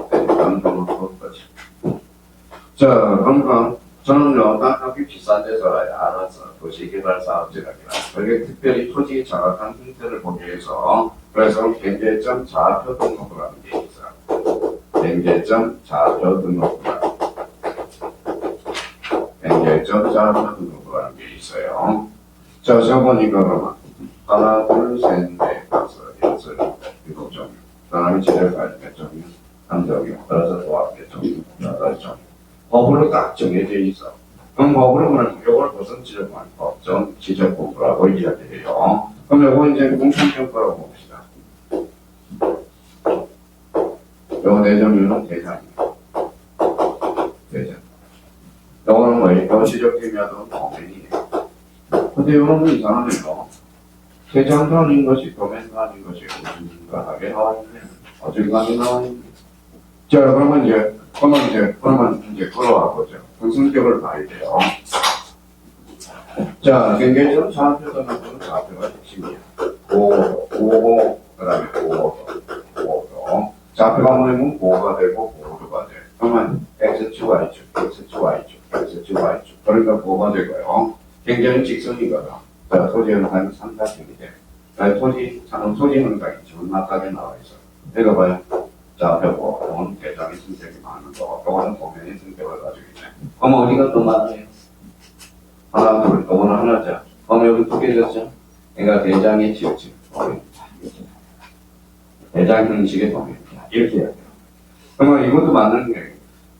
Speaker 1: 대지가는 등록고 가지. 자, 그러니까 저는요, 땅값이 비싼 데 살아야 알아서 도시개발 사업지라기라. 그게 특별히 토지의 정확한 형태를 보기 위해서 그래서 경계점 좌표 등록을 하는 게 있어. 경계점 좌표 등록을 하는 경계점 좌표 등록을 하는 게 있어요. 자, 저번이가 그러면 하나, 둘, 셋, 넷, 다섯, 여섯, 일곱 점. 사람이 지적할 몇 점이요? 3점이요. 따라서 도합 몇 점이요? 8점. 법으로 딱 정해져 있어. 그럼 법으로 보면 이걸 무슨 지적만 법정 지적공부라고 이야기해요. 그럼 이거 이제 공통평가라고 봅시다. 요 내정유는 대장이에요. 대장. 요거는 뭐예요? 요 지적기면은 도면이에요. 근데 요거는 이상하네요. 대장도 아닌 것이 도면도 아닌 것이 어중간하게 나와있네. 어중간하게 나와있네. 자, 그러면 이제 걸어와 보죠. 성격을 봐야 돼요. 자, 경계점 좌표도 나오는 좌표가 핵심이야. 5, 그 다음에 5도. 좌표가 뭐냐면 5가 되고 5도가 돼. 그러면 X축, Y축, X축, Y축, X축, Y축. 그러니까 5가 되고요. 경계는 직선이거든. 자, 토지는 한 삼각형이 돼. 토지 현상이 지금 맞닥에 나와 있어. 내가 봐요. 좌표고, 그건 대장의 성격이 많은 거, 그거는 도면의 성격을 가지고 있네. 그럼 어디가 또 많아요? 하나, 둘, 그거는 하나죠. 그럼 여기 두 개졌죠? 그러니까 대장의 지어지. 대장 형식의 도면이야. 이렇게 해야 돼요. 그러면 이것도 맞는 거예요.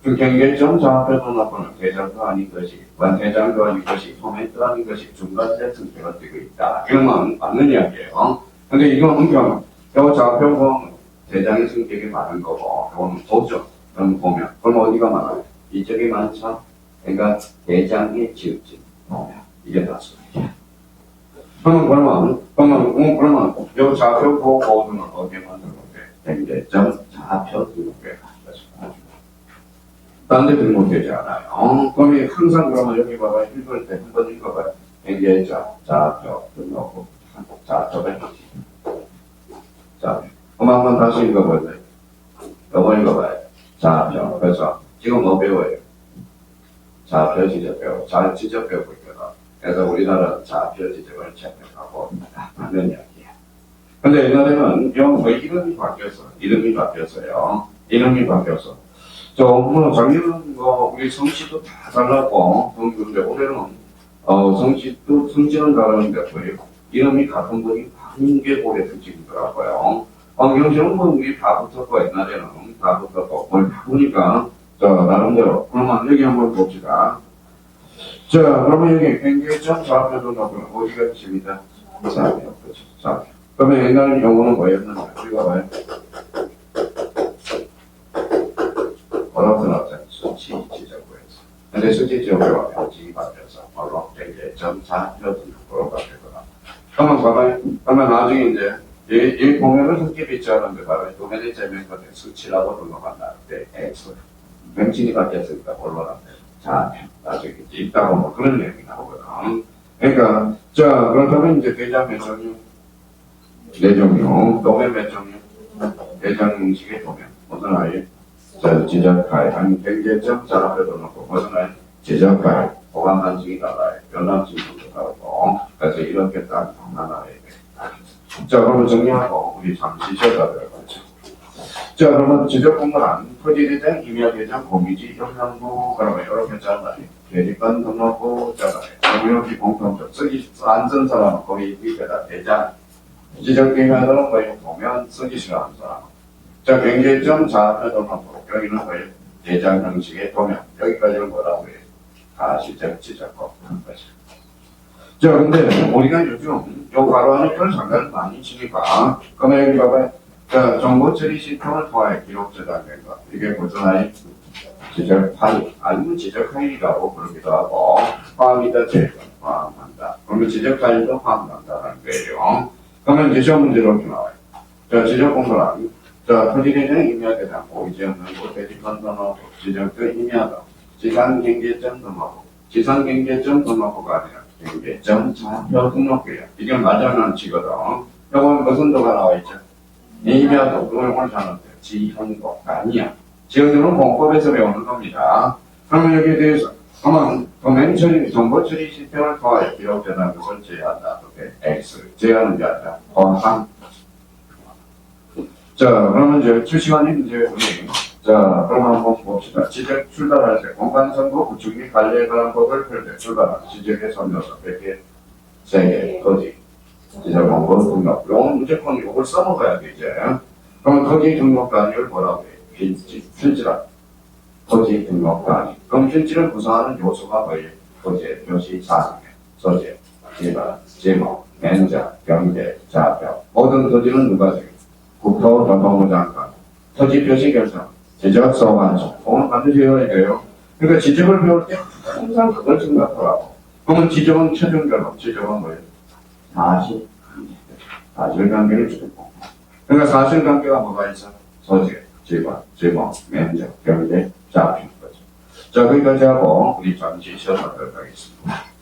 Speaker 1: 그 경계점 좌표도 나쁘는 대장도 아닌 것이, 완대장도 아닌 것이, 도면도 아닌 것이 중간재 성격을 띠고 있다. 이러면 맞는 이야기예요. 근데 이거는 그냥, 요 좌표고, 대장의 성격이 많은 거고, 이거는 보죠. 그럼 보면. 그럼 어디가 많아요? 이쪽이 많죠? 그러니까, 대장의 지읒지. 이게 맞습니다. 그러면, 요 좌표 보고는 어디에 만든 건데? 경계점 좌표 등록에 가져가죠. 딴 데 등록되지 않아요. 그럼 항상 그러면 여기 봐봐요. 읽을 때 한번 읽어봐요. 경계점 좌표 등록, 좌표에 자, 그럼 한번 다시 읽어볼래요? 요거 읽어봐요. 좌표. 그래서 지금 뭐 배워요? 좌표 지적 배우고, 지적 배우고 있거든. 그래서 우리나라는 좌표 지적을 채택하고 하는 이야기야. 근데 옛날에는 뭐 이름이 바뀌었어요. 이름이 바뀌어서. 작년은 우리 성씨도 다 달랐고, 근데 올해는, 성씨는 다르는데, 이름이 같은 분이 한개고래 특징이더라고요. 경쟁은 우리 다 붙었고, 옛날에는 다 붙었고, 뭘 바꾸니까, 나름대로. 그러면 여기 한번 봅시다. 자, 그러면 여기 경계점 좌표도 나오면 어디가 있습니다? 좌표. 그렇죠. 좌표. 그러면 옛날 용어는 뭐였는지 읽어봐요. 뭐라고 나왔죠? 수치 지적구에서. 근데 수치 지적구가 명칭이 바뀌어서 바로 경계점 좌표 등록으로 바뀌거나. 그러면 봐봐요. 그러면 나중에 이제 이 공연을 성격이 있지 않은데 바로 도면의 제명권에 수치라고 등록한다. 네, X. 명칭이 바뀌었으니까 언론한테. 자, 나중에 있다고 뭐 그런 얘기 나오거든. 그러니까, 자, 그렇다면 이제 대장 몇 종류? 네 종류. 도면 몇 종류? 대장 형식의 도면. 무슨 아이? 자, 지적하에, 아니, 경계점 좌표도 놓고, 무슨 아이? 지적하에, 보관 반증이 달라요. 연락 진술도 다르고. 그래서 이렇게 딱 나눠야 돼. 자, 그러면 정리하고, 우리 잠시 쉬었다 들어가죠. 자, 그러면 지적공부란 토지대장, 임야대장, 공유지, 형상부, 그러면 이렇게 잘라요. 대지권 등록부 잘라요. 이렇게 공통적 쓰기 안전 사람은 거기 밑에다 대장. 지적기면은 거의 보면 쓰기 싫어하는 사람. 자, 경계점 좌표 등록부. 여기는 거의 대장 형식의 도면. 여기까지는 뭐라고 해요? 가시적 지적권 하는 거죠. 자, 근데 우리가 요즘 요 가로안에 별 상관을 많이 치니까, 그러면 여기 봐봐요. 자, 정보 처리 시스템을 통하여 기록 저장된 것. 이게 무슨 아이? 지적 파일. 아니면 지적 파일이라고 부르기도 하고, 화합이다, 화합한다. 그러면 지적 파일도 화합한다는 거예요. 그러면 이제 시험 문제로 이렇게 나와요. 자, 지적 공부란, 자, 토지대장 임야대장, 보이지 않는 곳, 대지권 등록, 지적도 임야다. 지산경계점 등록부. 지산경계점 등록부가 아니라 경계점 좌표 등록부예요. 이게 맞아는 치거든. 요건 무슨 도가 나와 있죠? 이면도 그걸 오늘 하는데 지형도가 아니야. 지형도는 공법에서 배우는 겁니다. 그러면 여기에 대해서 그러면 도메인 처리, 정보 처리 시스템을 통하여 기록되는 것을 제한한다. X 제한은 제한다. 포함. 자, 그러면 이제 출시간이 이제 우리 자, 그럼 한번 봅시다. 지적 출발할 때 공간선거 구축 및 관리에 관한 법을 펼때 출발한 지적의 선녀서 100개, 3개, 거지. 지적 공고 등록. 요건 무조건 이걸 써먹어야 돼, 이제. 그러면 거지 등록 단위를 뭐라고 해? 필지라. 거지 등록 단위. 그럼 필지를 구성하는 요소가 뭐예요? 거지, 표시, 사상, 소재, 지발, 제목, 맨자, 경계, 좌표. 모든 거지는 누가 정해? 국토교통부 장관. 토지 표시 결정. 지적 소관청. 그건 반드시 외워야 돼요. 그러니까 지적을 배울 때 항상 그걸 생각하라고. 그러면 지적은 최종 결론. 지적은 뭐예요? 사실관계를 주고. 그러니까 사실관계가 뭐가 있어? 소재, 지관, 제목, 면적, 경계, 좌표 거죠. 자, 거기까지 하고 우리 잠시 쉬어가도록 하겠습니다.